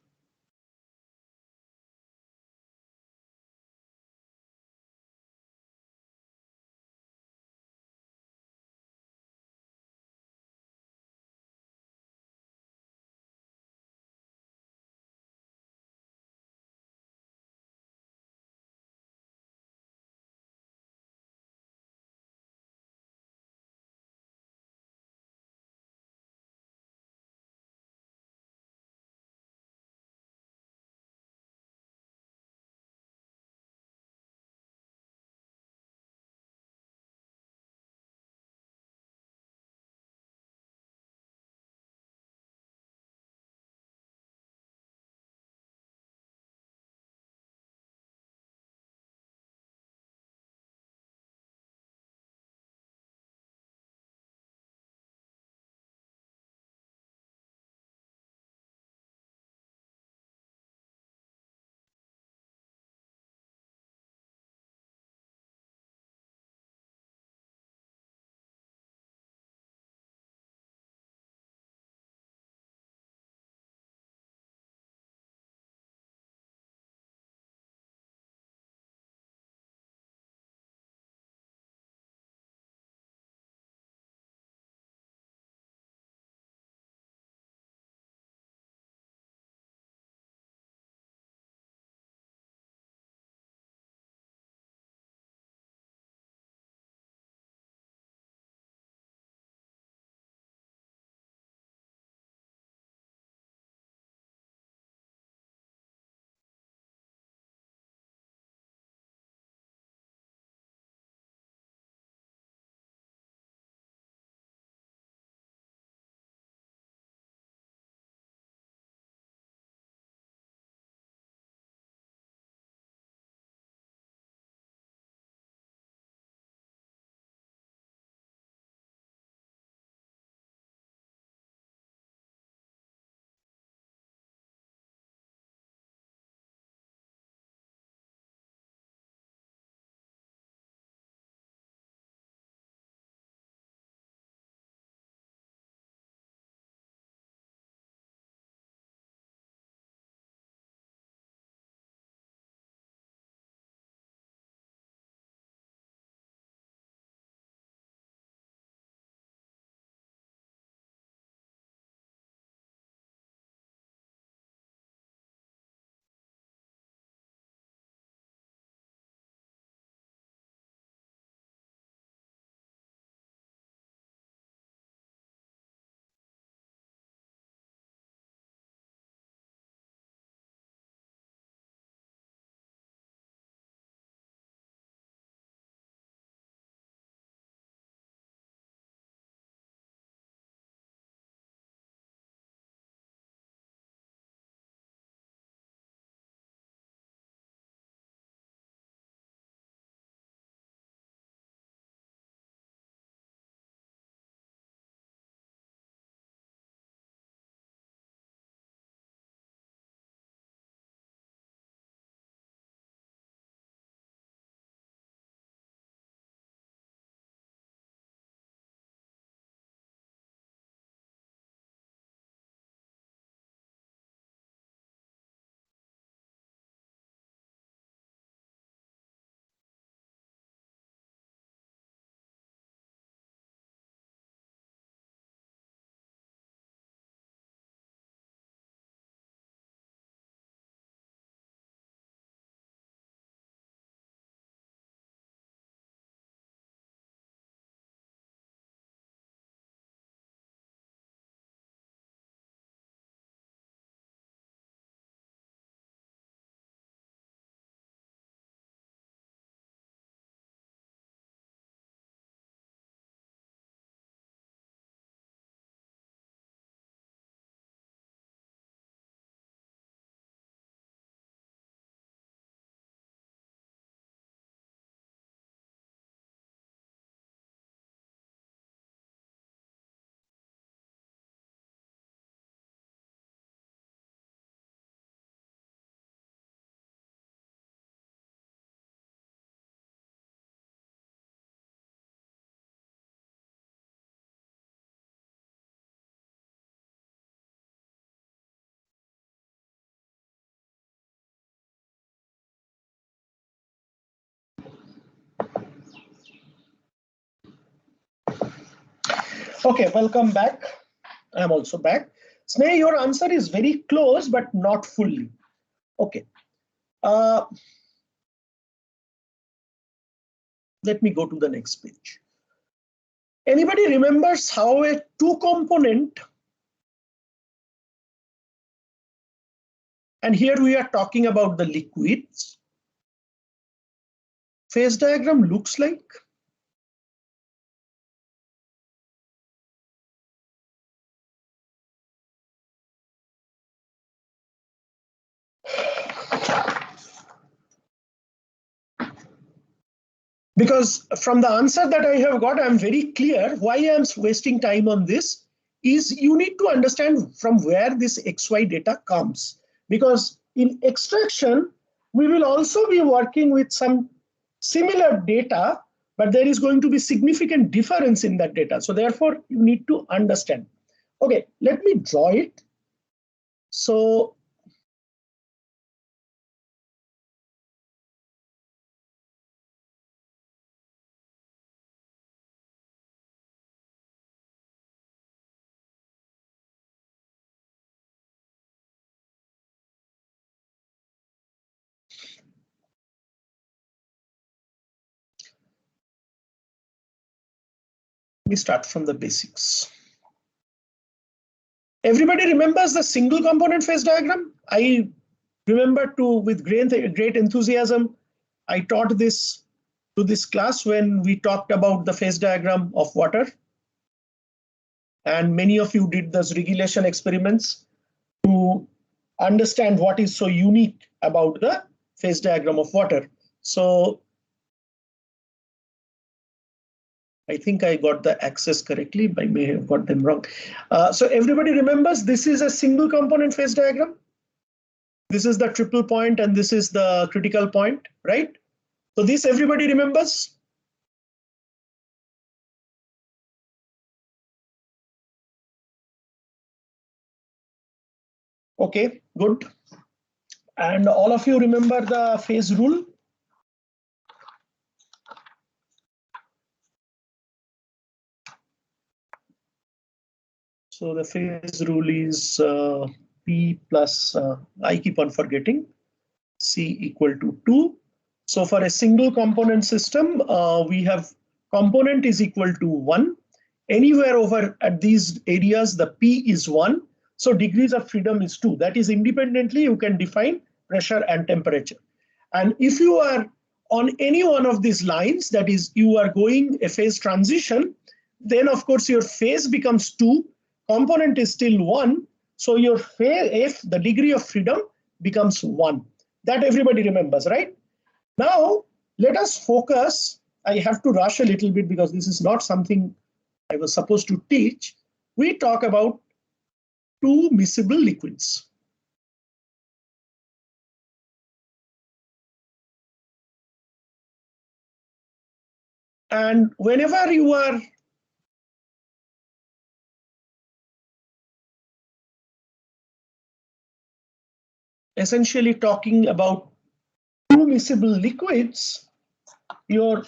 Okay, welcome back. I'm also back. Sneh, your answer is very close, but not fully. Okay. Uh, Let me go to the next page. Anybody remembers how a two component, and here we are talking about the liquids, phase diagram looks like? Because from the answer that I have got, I'm very clear why I'm wasting time on this is you need to understand from where this XY data comes. Because in extraction, we will also be working with some similar data, but there is going to be significant difference in that data. So therefore, you need to understand. Okay, let me draw it. So we start from the basics. Everybody remembers the single component phase diagram? I remember with great enthusiasm, I taught this to this class when we talked about the phase diagram of water. And many of you did those regulation experiments to understand what is so unique about the phase diagram of water. So I think I got the axes correctly. I may have got them wrong. So everybody remembers this is a single component phase diagram. This is the triple point and this is the critical point, right? So this everybody remembers. Okay, good. And all of you remember the phase rule? So the phase rule is P plus, I keep on forgetting, C equal to 2. So for a single component system, we have component is equal to 1. Anywhere over at these areas, the P is 1. So degrees of freedom is 2. That is independently, you can define pressure and temperature. And if you are on any one of these lines, that is, you are going a phase transition, then of course your phase becomes 2, component is still 1. So your phase, if the degree of freedom becomes 1. That everybody remembers, right? Now, let us focus. I have to rush a little bit because this is not something I was supposed to teach. We talk about two miscible liquids. And whenever you are essentially talking about two miscible liquids, your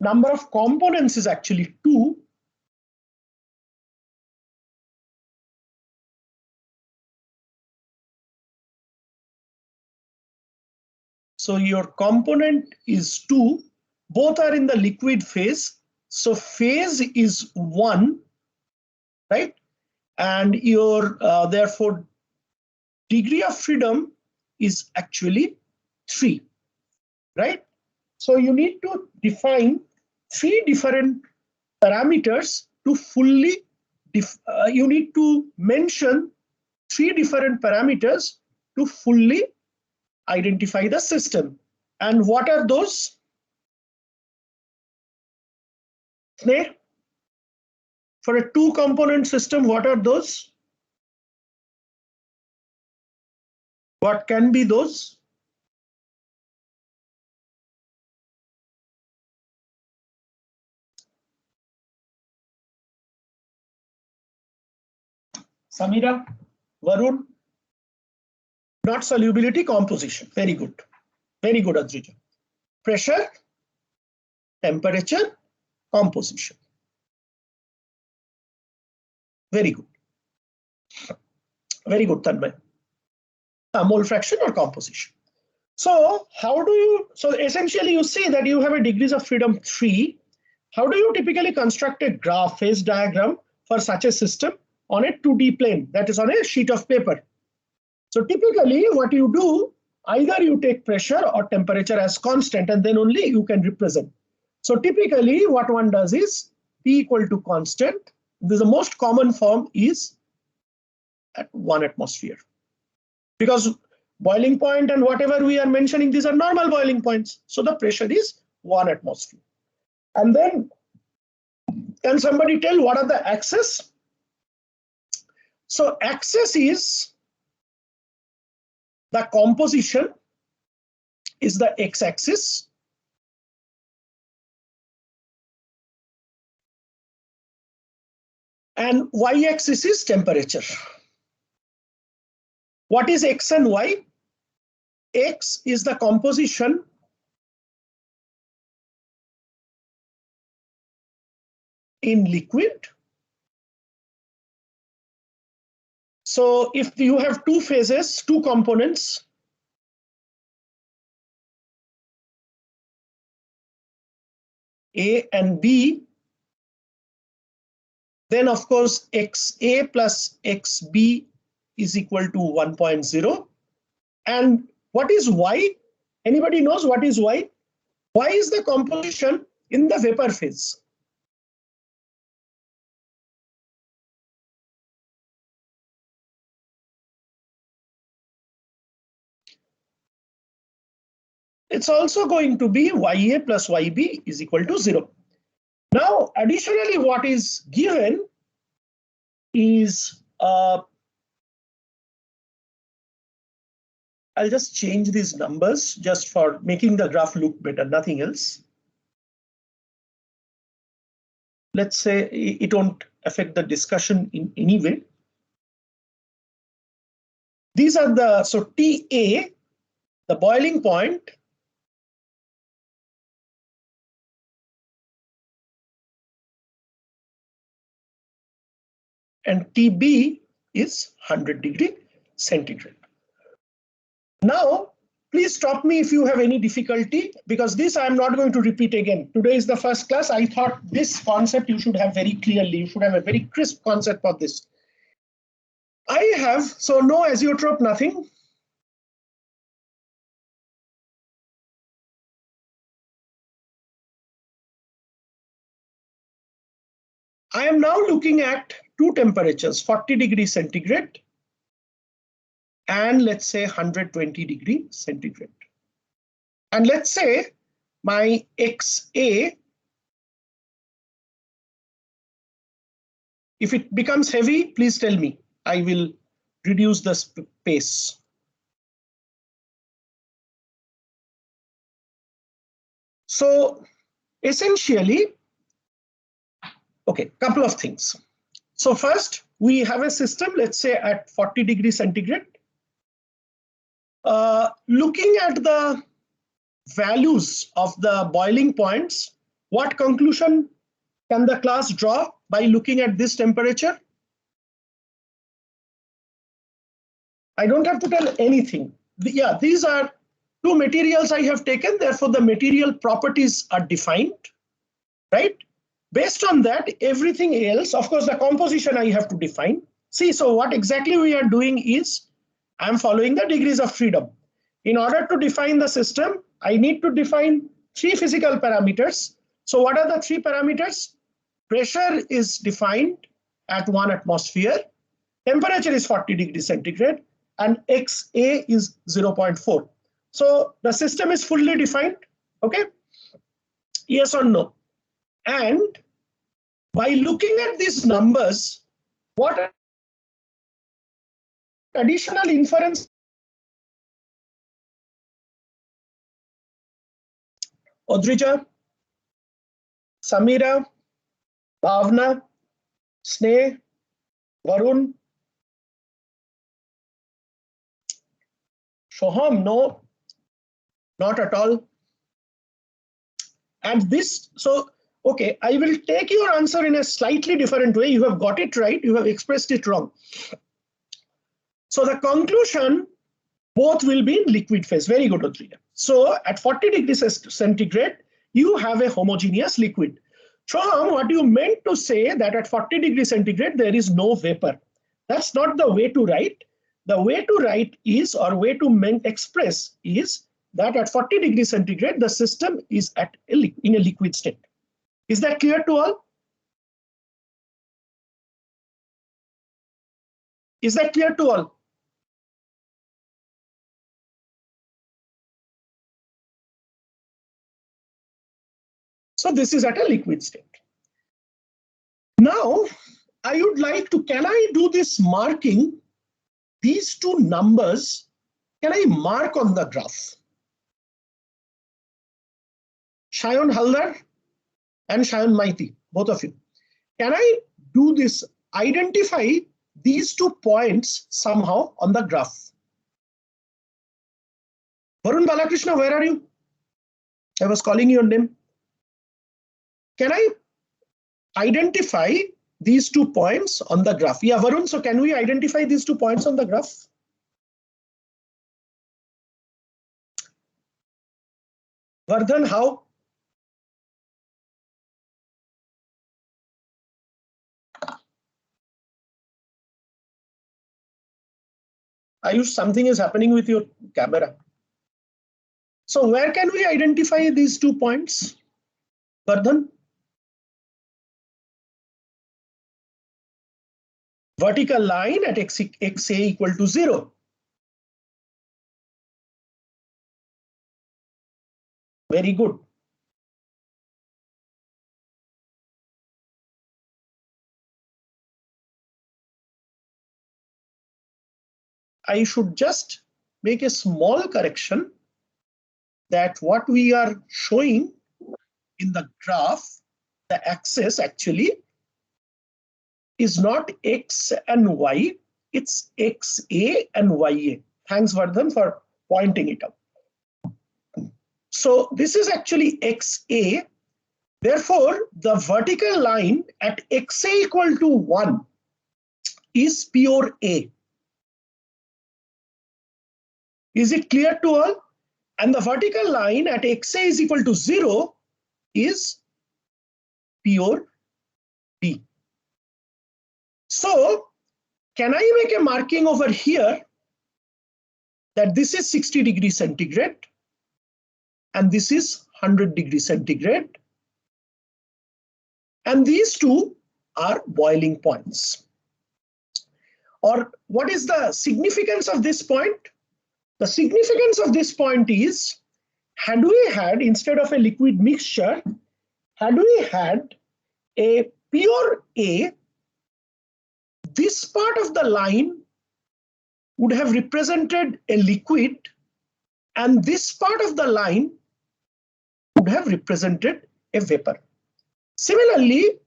number of components is actually 2. So your component is 2. Both are in the liquid phase. So phase is 1, right? And your therefore degree of freedom is actually 3, right? So you need to define 3 different parameters to fully, you need to mention 3 different parameters to fully identify the system. And what are those? Sneh? For a 2-component system, what are those? What can be those? Samira, Varun? Not solubility, composition. Very good. Very good, Adrija. Pressure, temperature, composition. Very good. Very good, Tanmay. Mole fraction or composition. So how do you, so essentially you see that you have a degrees of freedom 3. How do you typically construct a graph phase diagram for such a system on a 2D plane, that is on a sheet of paper? So typically what you do, either you take pressure or temperature as constant and then only you can represent. So typically what one does is P equal to constant. The most common form is at 1 atmosphere. Because boiling point and whatever we are mentioning, these are normal boiling points. So the pressure is 1 atmosphere. And then can somebody tell what are the axes? So axis is the composition is the x-axis. And y-axis is temperature. What is x and y? X is the composition in liquid. So if you have two phases, two components, A and B, then of course XA plus XB is equal to 1.0. And what is Y? Anybody knows what is Y? Y is the composition in the vapor phase. It's also going to be YA plus YB is equal to 0. Now, additionally, what is given is, I'll just change these numbers just for making the graph look better, nothing else. Let's say it won't affect the discussion in any way. These are the, so TA, the boiling point, and TB is 100 degree centigrade. Now, please stop me if you have any difficulty, because this I am not going to repeat again. Today is the first class. I thought this concept you should have very clearly. You should have a very crisp concept of this. I have, so no azeotrope, nothing. I am now looking at two temperatures, 40 degrees centigrade and let's say 120 degree centigrade. And let's say my XA, if it becomes heavy, please tell me. I will reduce the pace. So essentially, okay, couple of things. So first, we have a system, let's say at 40 degrees centigrade. Looking at the values of the boiling points, what conclusion can the class draw by looking at this temperature? I don't have to tell anything. Yeah, these are two materials I have taken, therefore the material properties are defined, right? Based on that, everything else, of course, the composition I have to define. See, so what exactly we are doing is, I'm following the degrees of freedom. In order to define the system, I need to define three physical parameters. So what are the three parameters? Pressure is defined at 1 atmosphere, temperature is 40 degrees centigrade, and XA is 0.4. So the system is fully defined, okay? Yes or no? And by looking at these numbers, what additional inference? Odrija, Samira, Bhavna, Sneh, Varun, Shoham, no, not at all. And this, so, Okay, I will take your answer in a slightly different way. You have got it right, you have expressed it wrong. So the conclusion, both will be in liquid phase. Very good, Udrina. So at 40 degrees centigrade, you have a homogeneous liquid. From what you meant to say that at 40 degrees centigrade, there is no vapor. That's not the way to write. The way to write is, or way to express is, that at 40 degrees centigrade, the system is in a liquid state. Is that clear to all? Is that clear to all? So this is at a liquid state. Now, I would like to, can I do this marking, these two numbers, can I mark on the graph? Shayan Haldar and Shayan Maiti, both of you. Can I do this, identify these 2 points somehow on the graph? Varun Balakrishna, where are you? I was calling your name. Can I identify these 2 points on the graph? Yeah, Varun, so can we identify these 2 points on the graph? Vardhan, how? Ayush, something is happening with your camera. So where can we identify these 2 points? Vardhan? Vertical line at xa equal to 0. Very good. I should just make a small correction that what we are showing in the graph, the axis actually is not x and y, it's xa and ya. Thanks, Vardhan, for pointing it out. So this is actually xa. Therefore, the vertical line at xa equal to 1 is pure A. Is it clear to all? And the vertical line at xa is equal to 0 is pure B. So can I make a marking over here that this is 60 degrees centigrade and this is 100 degrees centigrade, and these two are boiling points? Or what is the significance of this point? The significance of this point is, had we had, instead of a liquid mixture, had we had a pure A, this part of the line would have represented a liquid and this part of the line would have represented a vapor. Similarly,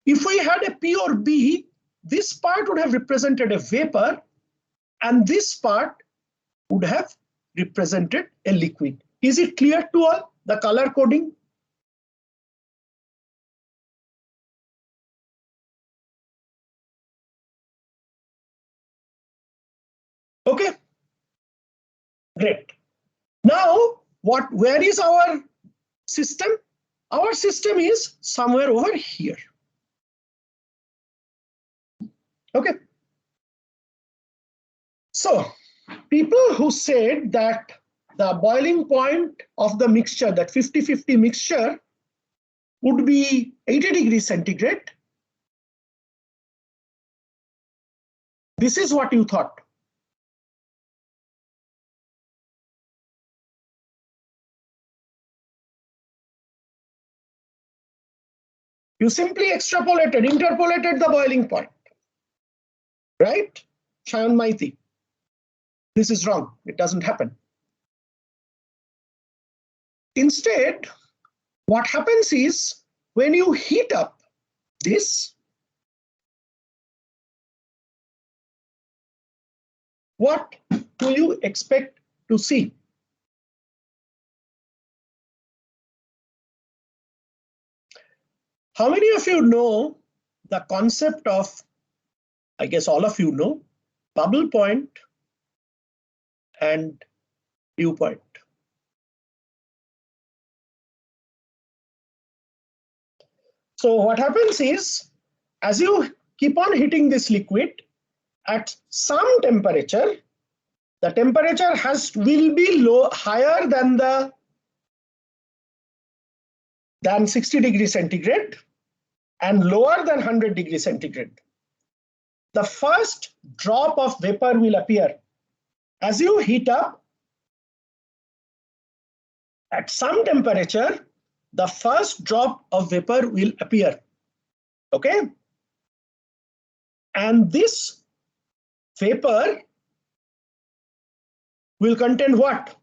if we had a pure B, this part would have represented a vapor and this part would have represented a liquid. Is it clear to all, the color coding? Okay, great. Now, where is our system? Our system is somewhere over here. Okay. So people who said that the boiling point of the mixture, that 50-50 mixture, would be 80 degrees centigrade. This is what you thought. You simply interpolated the boiling point. Right? Shayan Maiti. This is wrong. It doesn't happen. Instead, what happens is, when you heat up this, what do you expect to see? How many of you know the concept of, I guess all of you know, bubble point and dew point? So what happens is, as you keep on hitting this liquid at some temperature, the temperature will be higher than 60 degrees centigrade and lower than 100 degrees centigrade. The first drop of vapor will appear. As you heat up at some temperature, the first drop of vapor will appear. Okay? And this vapor will contain what?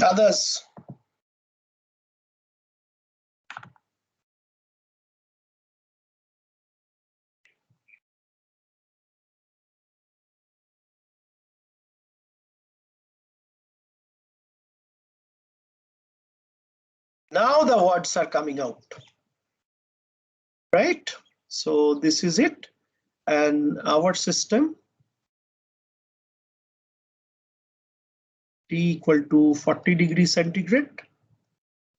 Others. Now the words are coming out, right? So this is it. And our system, T equal to 40 degrees centigrade,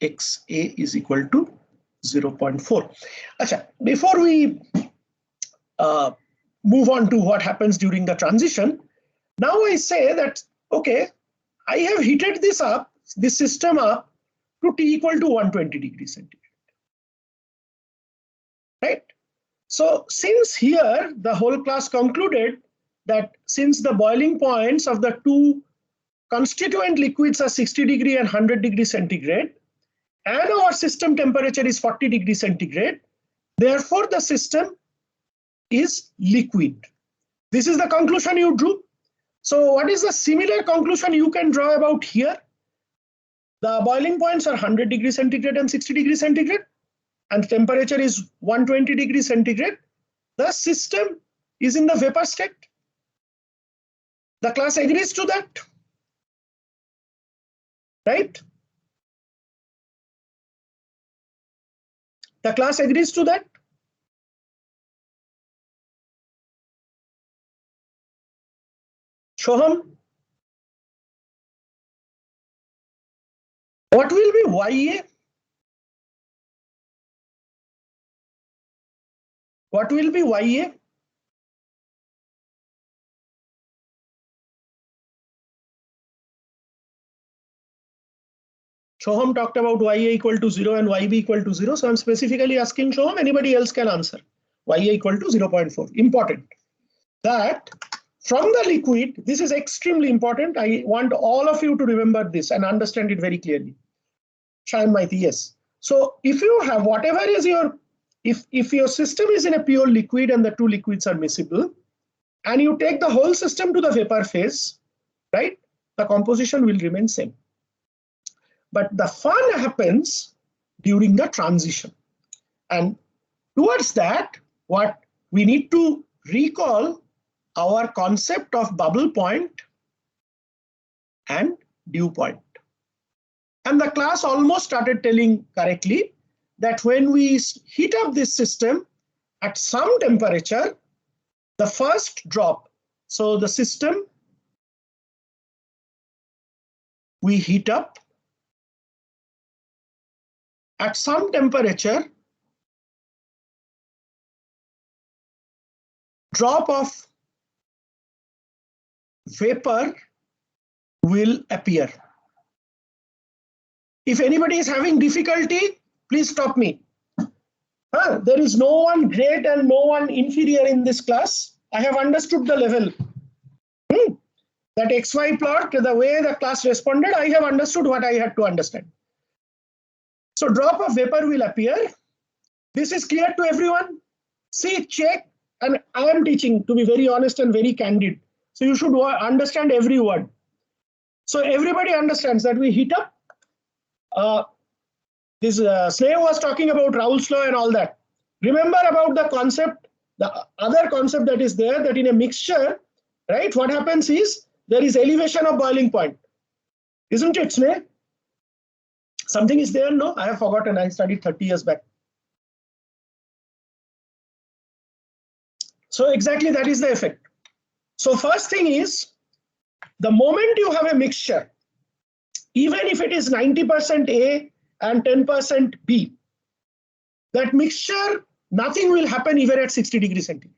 XA is equal to 0.4. Achha, before we move on to what happens during the transition, now I say that, okay, I have heated this system up to T equal to 120 degrees centigrade, right? So since here the whole class concluded that since the boiling points of the two constituent liquids are 60 degree and 100 degree centigrade, and our system temperature is 40 degrees centigrade, therefore the system is liquid. This is the conclusion you drew. So what is the similar conclusion you can draw about here? The boiling points are 100 degrees centigrade and 60 degrees centigrade, and temperature is 120 degrees centigrade. The system is in the vapor state. The class agrees to that, right? The class agrees to that. Shoham, what will be YA? What will be YA? Shoham talked about YA equal to 0 and YB equal to 0. So I'm specifically asking Shoham, anybody else can answer. YA equal to 0.4. Important. That from the liquid, this is extremely important. I want all of you to remember this and understand it very clearly. Shayan Maiti, yes. So if you have whatever is your, if your system is in a pure liquid and the two liquids are miscible, and you take the whole system to the vapor phase, right? The composition will remain same. But the fun happens during the transition. And towards that, what we need to recall our concept of bubble point and dew point. And the class almost started telling correctly that when we heat up this system at some temperature, the first drop, so the system we heat up at some temperature, drop of vapor will appear. If anybody is having difficulty, please stop me. There is no one great and no one inferior in this class. I have understood the level. That XY plot, the way the class responded, I have understood what I had to understand. So drop of vapor will appear. This is clear to everyone? See, check, and I am teaching to be very honest and very candid. So you should understand every word. So everybody understands that we heat up. This Sneh was talking about Raoult's law and all that. Remember about the concept, the other concept that is there, that in a mixture, right, what happens is there is elevation of boiling point. Isn't it, Sneh? Something is there, no? I have forgotten. I studied 30 years back. So exactly that is the effect. So first thing is, the moment you have a mixture, even if it is 90% A and 10% B, that mixture, nothing will happen even at 60 degrees centigrade.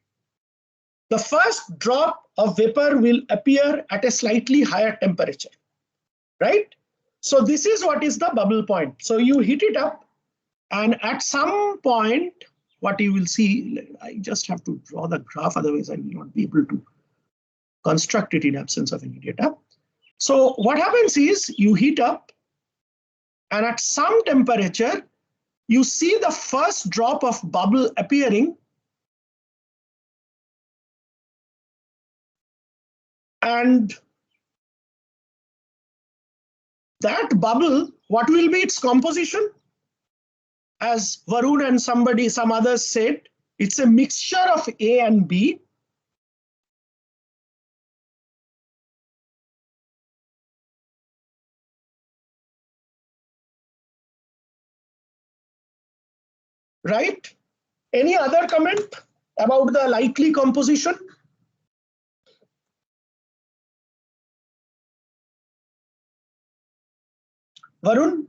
The first drop of vapor will appear at a slightly higher temperature, right? So this is what is the bubble point. So you heat it up, and at some point, what you will see, I just have to draw the graph, otherwise I will not be able to construct it in absence of any data. So what happens is you heat up, and at some temperature, you see the first drop of bubble appearing, and that bubble, what will be its composition? As Varun and some others said, it's a mixture of A and B. Right? Any other comment about the likely composition? Varun,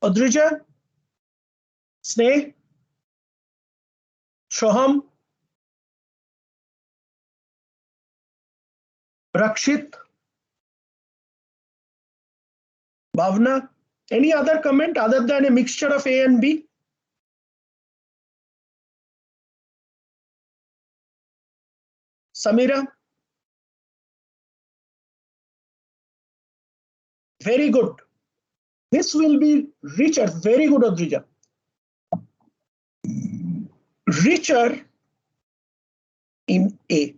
Adrija, Sneh, Shoham, Rakshit, Bhavna. Any other comment other than a mixture of A and B? Samira? Very good. This will be richer. Very good, Adrija. Richer in A.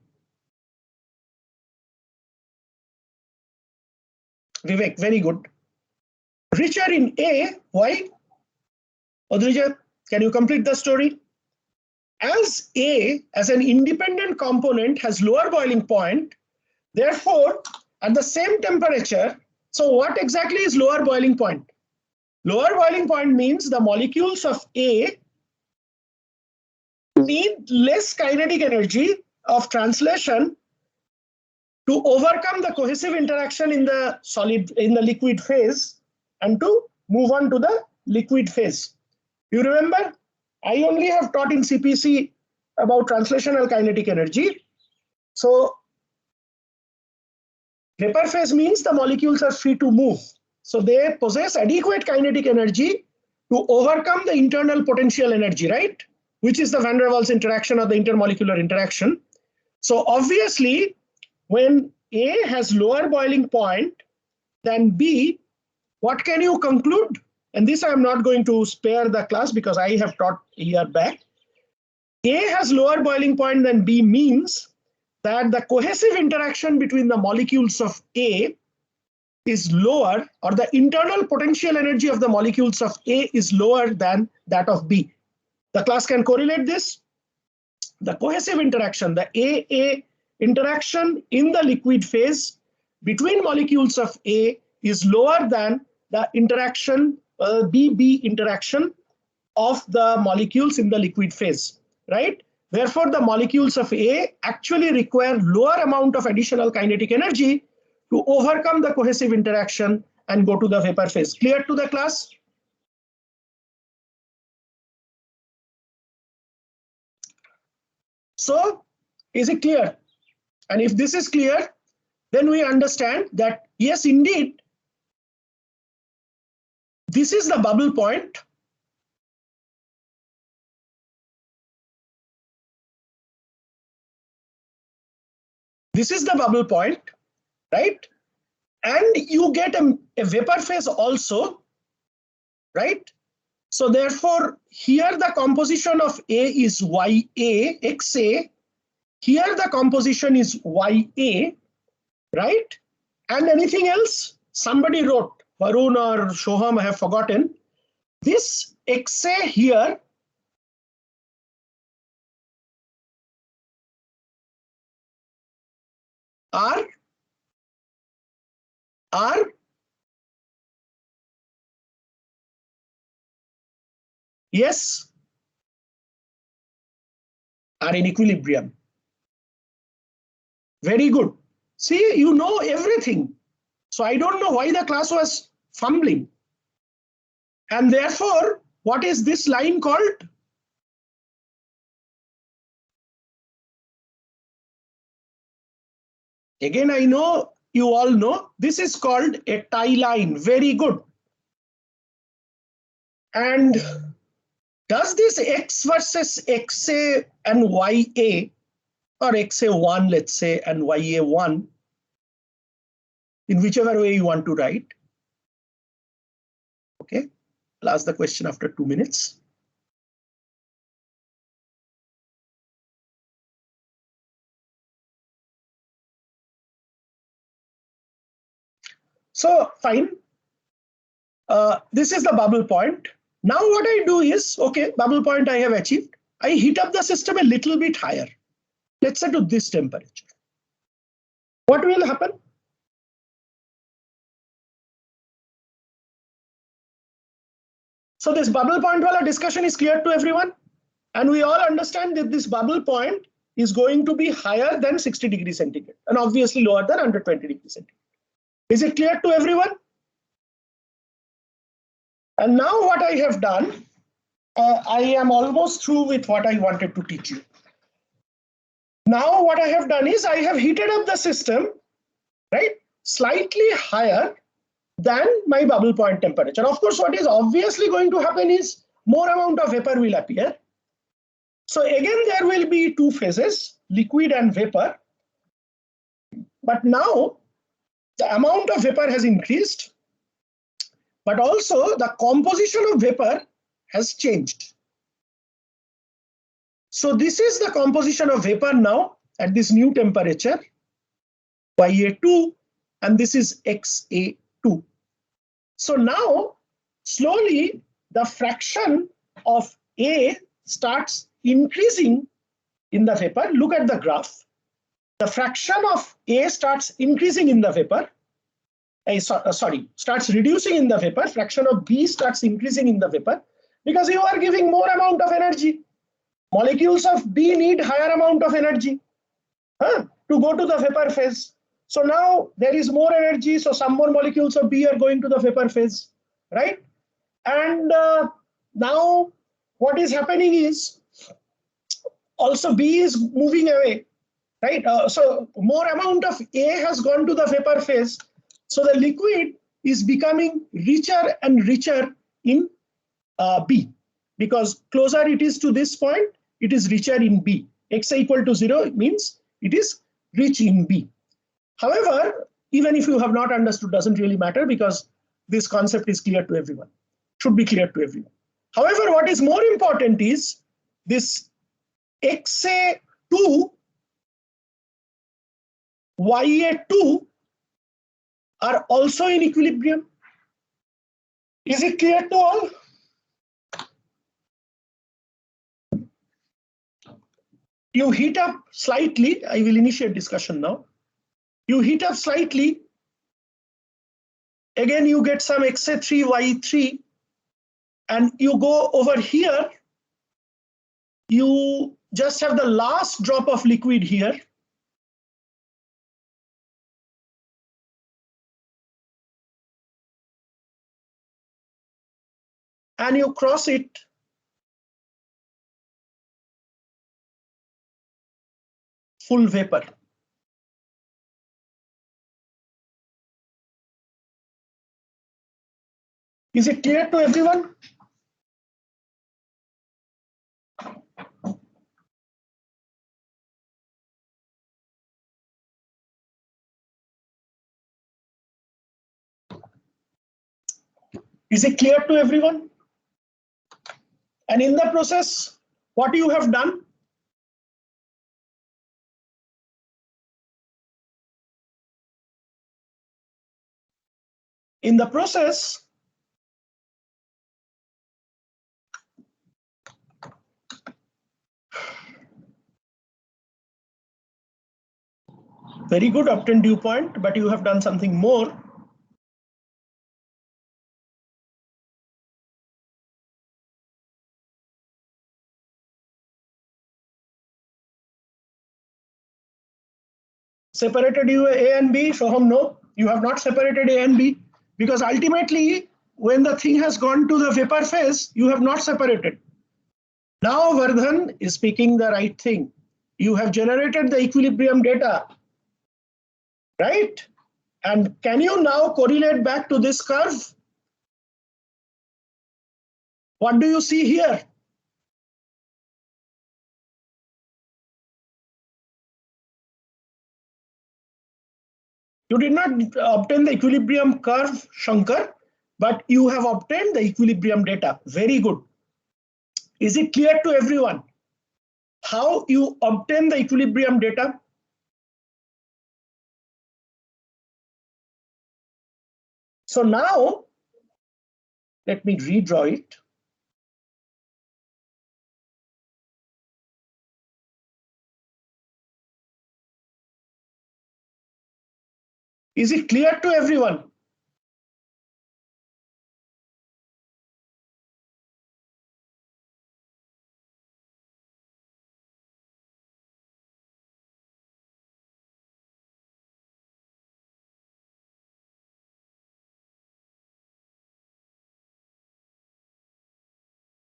Vivek, very good. Richer in A. Why? Adrija, can you complete the story? As A, as an independent component, has lower boiling point, therefore, at the same temperature, so what exactly is lower boiling point? Lower boiling point means the molecules of A need less kinetic energy of translation to overcome the cohesive interaction in the liquid phase and to move on to the liquid phase. You remember, I only have taught in CPC about translational kinetic energy. So vapor phase means the molecules are free to move. So they possess adequate kinetic energy to overcome the internal potential energy, right? Which is the van der Waals interaction or the intermolecular interaction. So obviously, when A has lower boiling point than B, what can you conclude? And this I am not going to spare the class because I have taught a year back. A has lower boiling point than B means that the cohesive interaction between the molecules of A is lower, or the internal potential energy of the molecules of A is lower than that of B. The class can correlate this. The cohesive interaction, the AA interaction in the liquid phase between molecules of A is lower than the interaction, BB interaction of the molecules in the liquid phase, right? Therefore, the molecules of A actually require lower amount of additional kinetic energy to overcome the cohesive interaction and go to the vapor phase. Clear to the class? So, is it clear? And if this is clear, then we understand that yes, indeed, this is the bubble point. This is the bubble point, right? And you get a vapor phase also, right? So therefore, here the composition of A is YA, XA. Here the composition is YA, right? And anything else? somebody wrote, Varun or Shoham, I have forgotten, this XA here are yes, are in equilibrium. Very good. See, you know everything. So I don't know why the class was fumbling. And therefore, what is this line called? Again, I know you all know this is called a tie line. Very good. And does this X versus XA and YA, or XA1, let's say, and YA1, in whichever way you want to write. Okay, I'll ask the question after 2 minutes. So fine. This is the bubble point. Now what I do is, okay, bubble point I have achieved. I heat up the system a little bit higher. Let's say to this temperature. What will happen? So this bubble point wala discussion is clear to everyone. And we all understand that this bubble point is going to be higher than 60 degrees centigrade and obviously lower than 120 degrees centigrade. Is it clear to everyone? And now what I have done, I am almost through with what I wanted to teach you. Now what I have done is I have heated up the system, right, slightly higher than my bubble point temperature. Of course, what is obviously going to happen is more amount of vapor will appear. So again, there will be two phases, liquid and vapor. But now the amount of vapor has increased, but also the composition of vapor has changed. So this is the composition of vapor now at this new temperature, YA2, and this is XA2. So now slowly the fraction of A starts increasing in the vapor. Look at the graph. The fraction of A starts increasing in the vapor. Starts reducing in the vapor. Fraction of B starts increasing in the vapor because you are giving more amount of energy. Molecules of B need higher amount of energy to go to the vapor phase. So now there is more energy, so some more molecules of B are going to the vapor phase, right? And now what is happening is also B is moving away, right? So more amount of A has gone to the vapor phase. So the liquid is becoming richer and richer in B, because closer it is to this point, it is richer in B. X equal to 0 means it is rich in B. However, even if you have not understood, doesn't really matter because this concept is clear to everyone, should be clear to everyone. However, what is more important is this XA2, YA2 are also in equilibrium. Is it clear to all? You heat up slightly. I will initiate discussion now. You heat up slightly. Again, you get some XA3, Y3, and you go over here. You just have the last drop of liquid here. And you cross it. Full vapor. Is it clear to everyone? Is it clear to everyone? And in the process, what you have done? In the process, very good, obtained dew point, but you have done something more. Separated you A and B, Soham, no, you have not separated A and B, because ultimately when the thing has gone to the vapor phase, you have not separated. Now Vardhan is speaking the right thing. You have generated the equilibrium data, right? And can you now correlate back to this curve? What do you see here? You did not obtain the equilibrium curve, Shankar, but you have obtained the equilibrium data. Very good. Is it clear to everyone how you obtain the equilibrium data? So now, let me redraw it. Is it clear to everyone?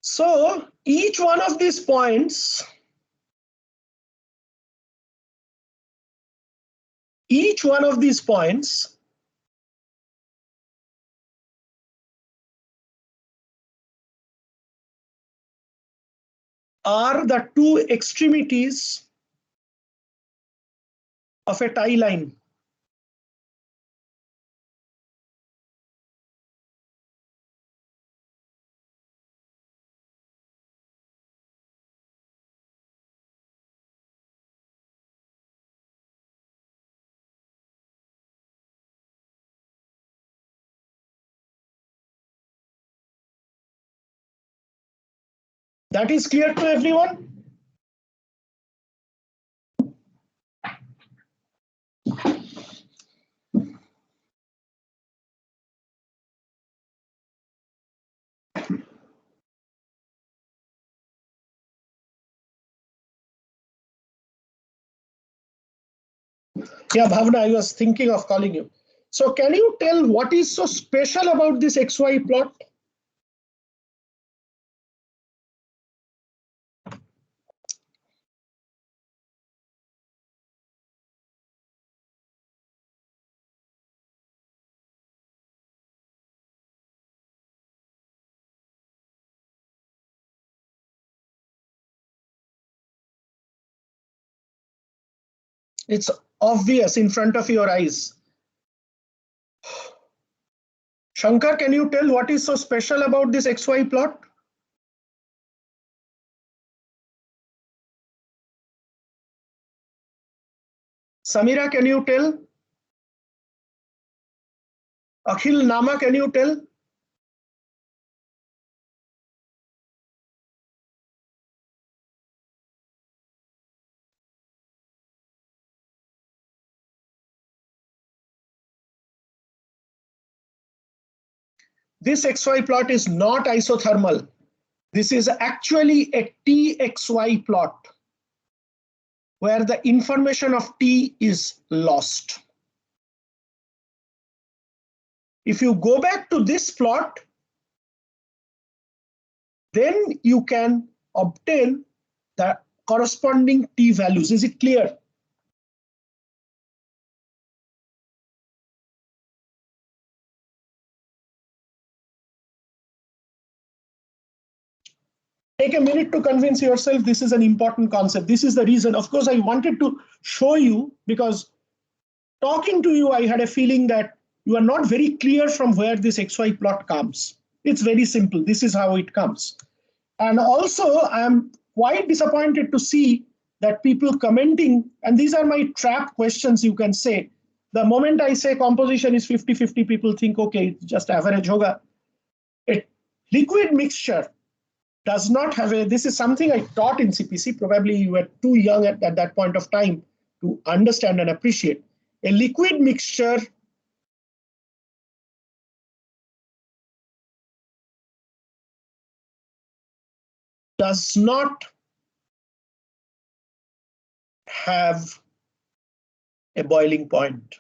So each one of these points, are the two extremities of a tie line. That is clear to everyone? Yeah, Bhavna, I was thinking of calling you. So can you tell what is so special about this XY plot? It's obvious in front of your eyes. Shankar, can you tell what is so special about this XY plot? Samira, can you tell? Akhil, Nama, can you tell? This XY plot is not isothermal. This is actually a TXY plot where the information of T is lost. If you go back to this plot, then you can obtain the corresponding T values. Is it clear? Take a minute to convince yourself this is an important concept. This is the reason. Of course, I wanted to show you because talking to you, I had a feeling that you are not very clear from where this XY plot comes. It's very simple. This is how it comes. And also, I am quite disappointed to see that people commenting, and these are my trap questions, you can say, The moment I say composition is 50-50, people think, okay, it's just average hoga. A liquid mixture does not have a, this is something I taught in CPC, probably you were too young at that point of time to understand and appreciate. A liquid mixture does not have a boiling point.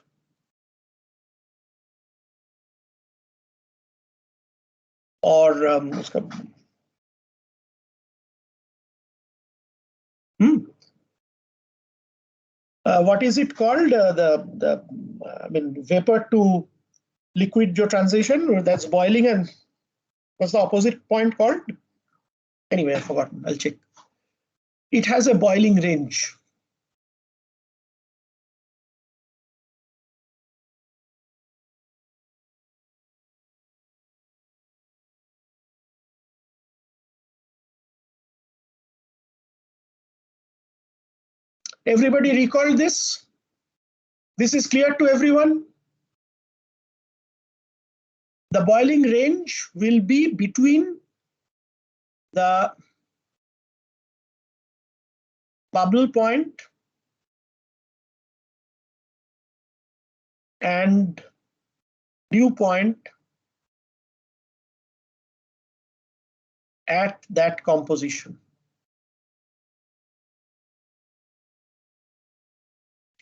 Or what is it called? I mean, vapor to liquid transition, that's boiling, and what's the opposite point called? Anyway, I forgot. I'll check. It has a boiling range. Everybody recall this? This is clear to everyone? The boiling range will be between the bubble point and dew point at that composition.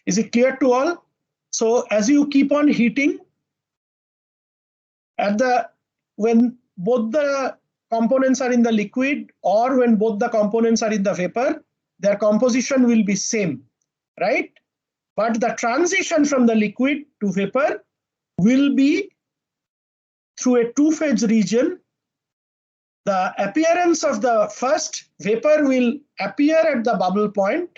Is it clear to all? So as you keep on heating, when both the components are in the liquid or when both the components are in the vapor, their composition will be same, right? But the transition from the liquid to vapor will be through a two-phase region. The appearance of the first vapor will appear at the bubble point,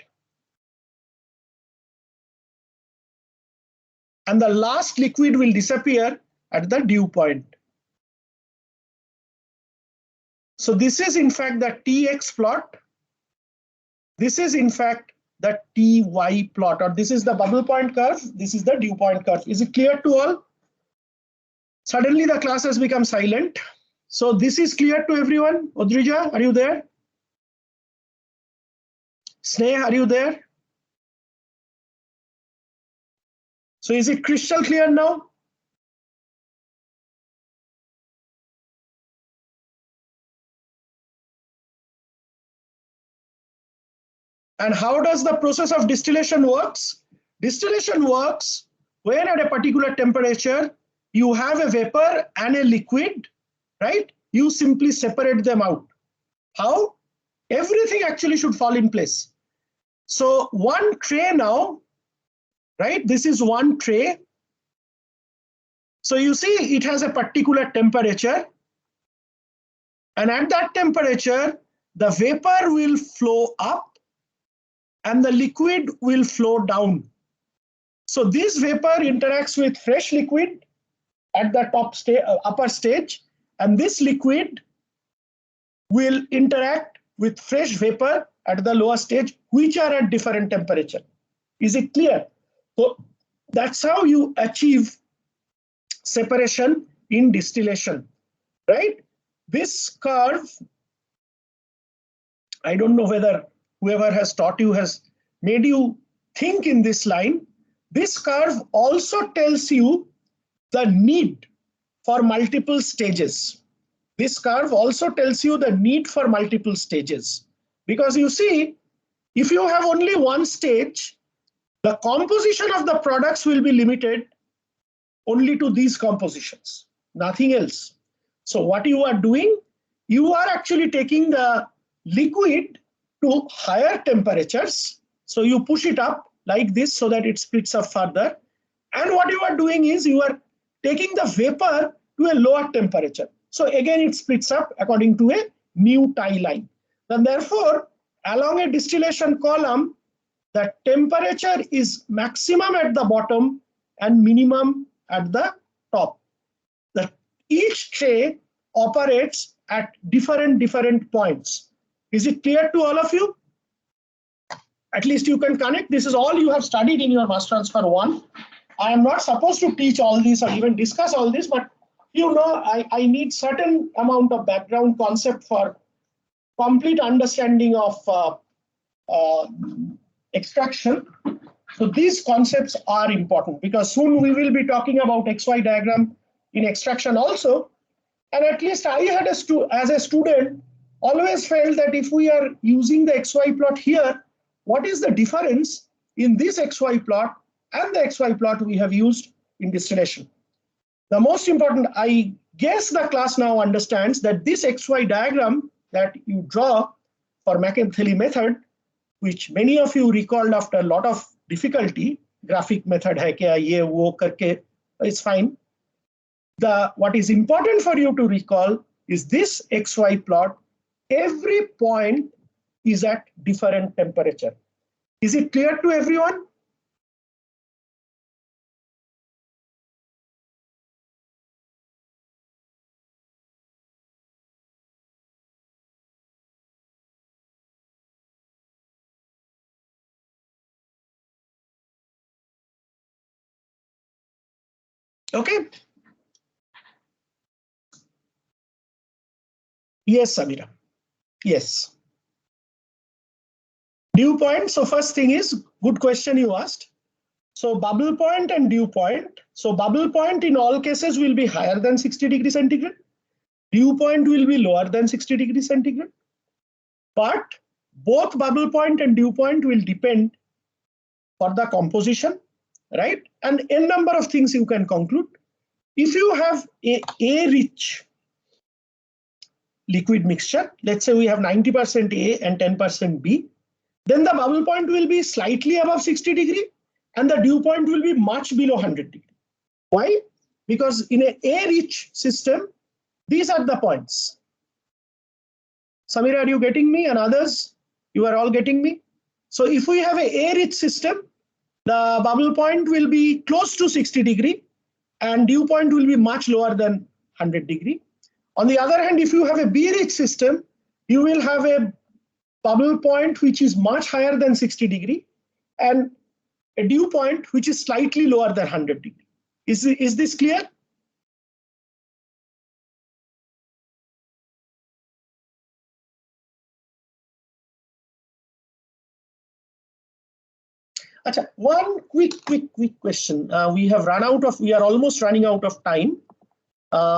and the last liquid will disappear at the dew point. So this is in fact the Tx plot. This is in fact the Ty plot, or this is the bubble point curve. This is the dew point curve. Is it clear to all? Suddenly the class has become silent. So this is clear to everyone. Odrija, are you there? Sneh, are you there? So is it crystal clear now? And how does the process of distillation works? Distillation works when at a particular temperature you have a vapor and a liquid, right? You simply separate them out. How? Everything actually should fall in place. So one tray now, right? This is one tray. So you see it has a particular temperature. And at that temperature, the vapor will flow up and the liquid will flow down. So this vapor interacts with fresh liquid at the upper stage, and this liquid will interact with fresh vapor at the lower stage, which are at different temperature. Is it clear? So that's how you achieve separation in distillation, right? This curve, I don't know whether whoever has taught you has made you think in this line. This curve also tells you the need for multiple stages. This curve also tells you the need for multiple stages. Because you see, if you have only one stage, the composition of the products will be limited only to these compositions, nothing else. So what you are doing, you are actually taking the liquid to higher temperatures. So you push it up like this so that it splits up further. And what you are doing is you are taking the vapor to a lower temperature. So again, it splits up according to a new tie line. And therefore, along a distillation column, the temperature is maximum at the bottom and minimum at the top. Each tray operates at different points. Is it clear to all of you? At least you can connect. This is all you have studied in your mass transfer 1. I am not supposed to teach all this or even discuss all this, but I need certain amount of background concept for complete understanding of extraction. So these concepts are important because soon we will be talking about XY diagram in extraction also. And at least I had as a student always felt that if we are using the XY plot here, what is the difference in this XY plot and the XY plot we have used in distillation? The most important, I guess the class now understands that this XY diagram that you draw for McEnthely method, which many of you recalled after a lot of difficulty, graphic method hai kya, ye wo karke, it's fine. What is important for you to recall is this XY plot. Every point is at different temperature. Is it clear to everyone? Okay. Yes, Samira. Yes. Dew point. So first thing is, good question you asked. So bubble point and dew point. So bubble point in all cases will be higher than 60 degrees centigrade. Dew point will be lower than 60 degrees centigrade. But both bubble point and dew point will depend for the composition, right? And n number of things you can conclude. If you have a rich liquid mixture, let's say we have 90% A and 10% B, then the bubble point will be slightly above 60 degree and the dew point will be much below 100 degree. Why? Because in a rich system, these are the points. Samira, are you getting me? And others, you are all getting me? So if we have a rich system, the bubble point will be close to 60 degree and dew point will be much lower than 100 degree. On the other hand, if you have a B-rich system, you will have a bubble point which is much higher than 60 degree and a dew point which is slightly lower than 100 degree. Is this clear? Achha, one quick question. We are almost running out of time.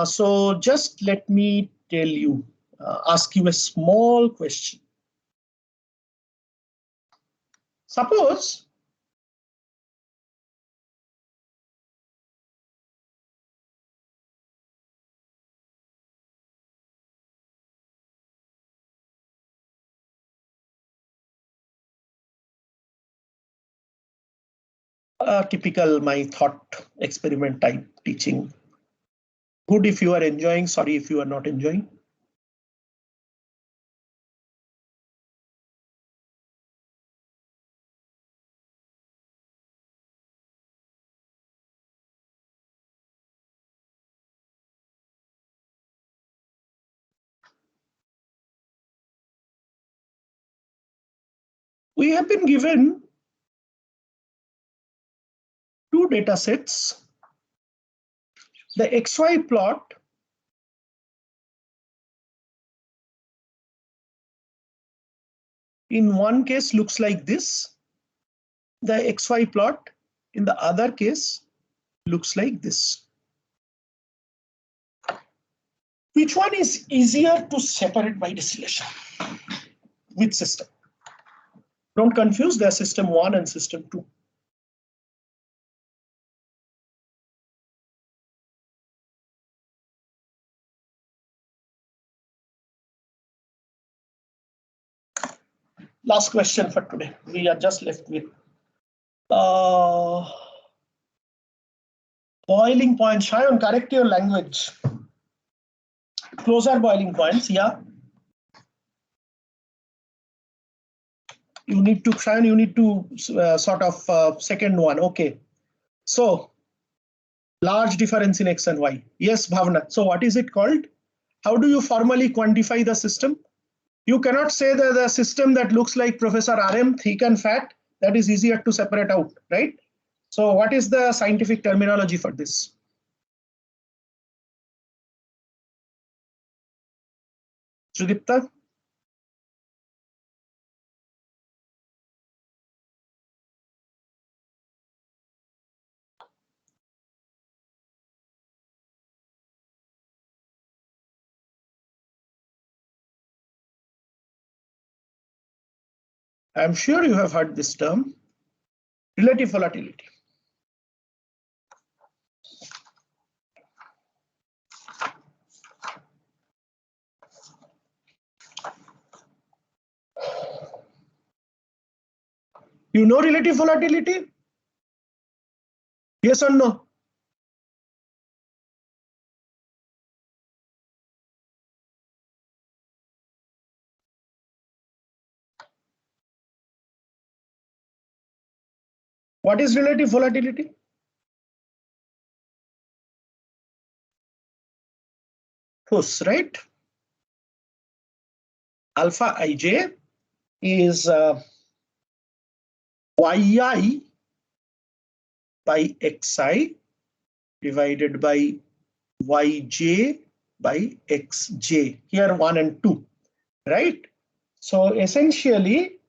So just let me tell you, ask you a small question. Suppose typical my thought experiment type teaching. Good if you are enjoying, sorry if you are not enjoying. We have been given two data sets. The XY plot in one case looks like this. The XY plot in the other case looks like this. Which one is easier to separate by distillation? Which system? Don't confuse their system 1 and system 2. Last question for today. We are just left with boiling point. Shayan, correct your language. Closer boiling points, yeah. You need to, Shayan, you need to sort of second one. Okay. So large difference in X and Y. Yes, Bhavna. So what is it called? How do you formally quantify the system? You cannot say that the system that looks like Professor RM, thick and fat, that is easier to separate out, right? So what is the scientific terminology for this? Sudipta? I'm sure you have heard this term, relative volatility. You know relative volatility? Yes or no? What is relative volatility? Puss, right? Alpha ij is yi by xi divided by yj by xj. Here 1 and 2, right? So essentially,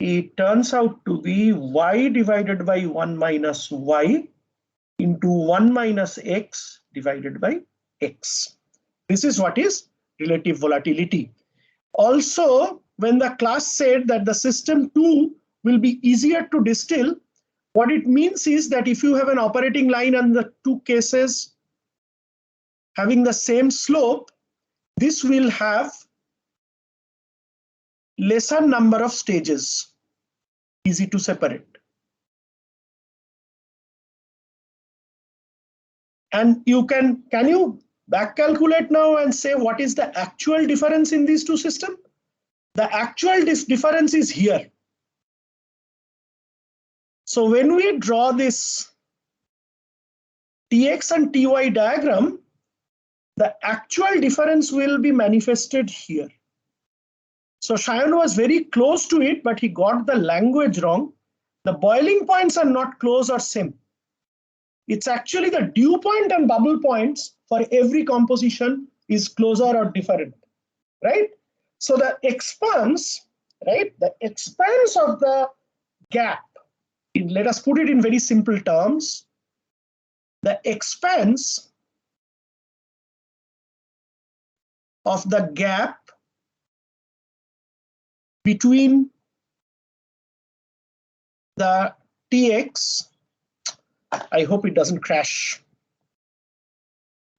it turns out to be y divided by 1 minus y into 1 minus x divided by x. This is what is relative volatility. Also, when the class said that the system 2 will be easier to distill, what it means is that if you have an operating line and the two cases having the same slope, this will have lesser number of stages, easy to separate. And you can you back calculate now and say what is the actual difference in these two systems? The actual difference is here. So when we draw this Tx and Ty diagram, the actual difference will be manifested here. So Shayan was very close to it, but he got the language wrong. The boiling points are not close or same. It's actually the dew point and bubble points for every composition is closer or different, right? So the expanse, right? The expanse of the gap, let us put it in very simple terms. The expanse of the gap between the Tx, I hope it doesn't crash.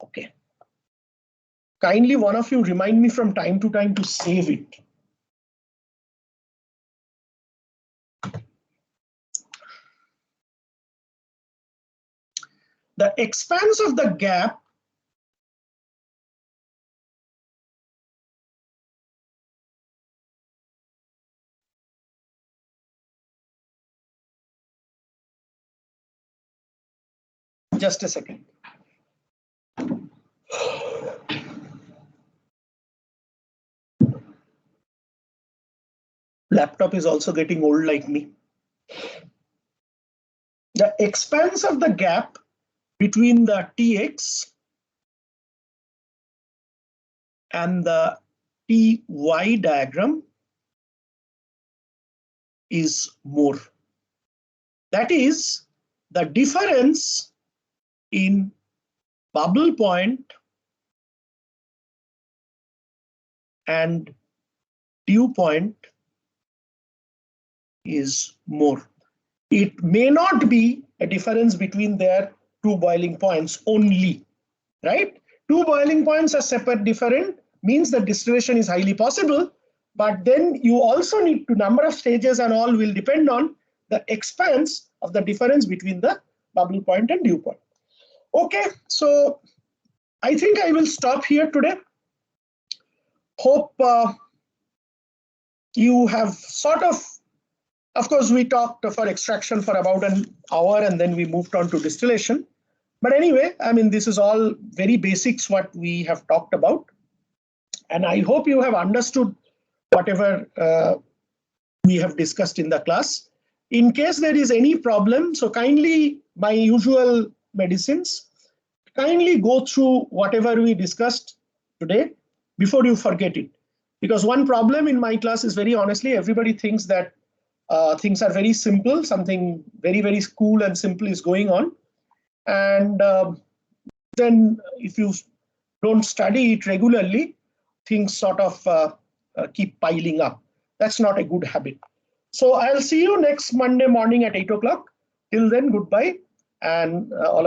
Okay. Kindly one of you remind me from time to time to save it. The expanse of the gap just a second. Laptop is also getting old like me. The expanse of the gap between the Tx and the Ty diagram is more. That is the difference in bubble point and dew point is more. It may not be a difference between their two boiling points only, right? Two boiling points are separate different means the distillation is highly possible, but then you also need to number of stages and all will depend on the expanse of the difference between the bubble point and dew point. Okay, so I think I will stop here today. Hope you have sort of course, we talked for extraction for about an hour and then we moved on to distillation. But anyway, I mean, this is all very basics what we have talked about. And I hope you have understood whatever we have discussed in the class. In case there is any problem, so kindly, my usual medicines, kindly go through whatever we discussed today before you forget it. Because one problem in my class is, very honestly, everybody thinks that things are very simple, something very, very cool and simple is going on. And then if you don't study it regularly, things sort of keep piling up. That's not a good habit. So I'll see you next Monday morning at 8 o'clock. Till then, goodbye. And all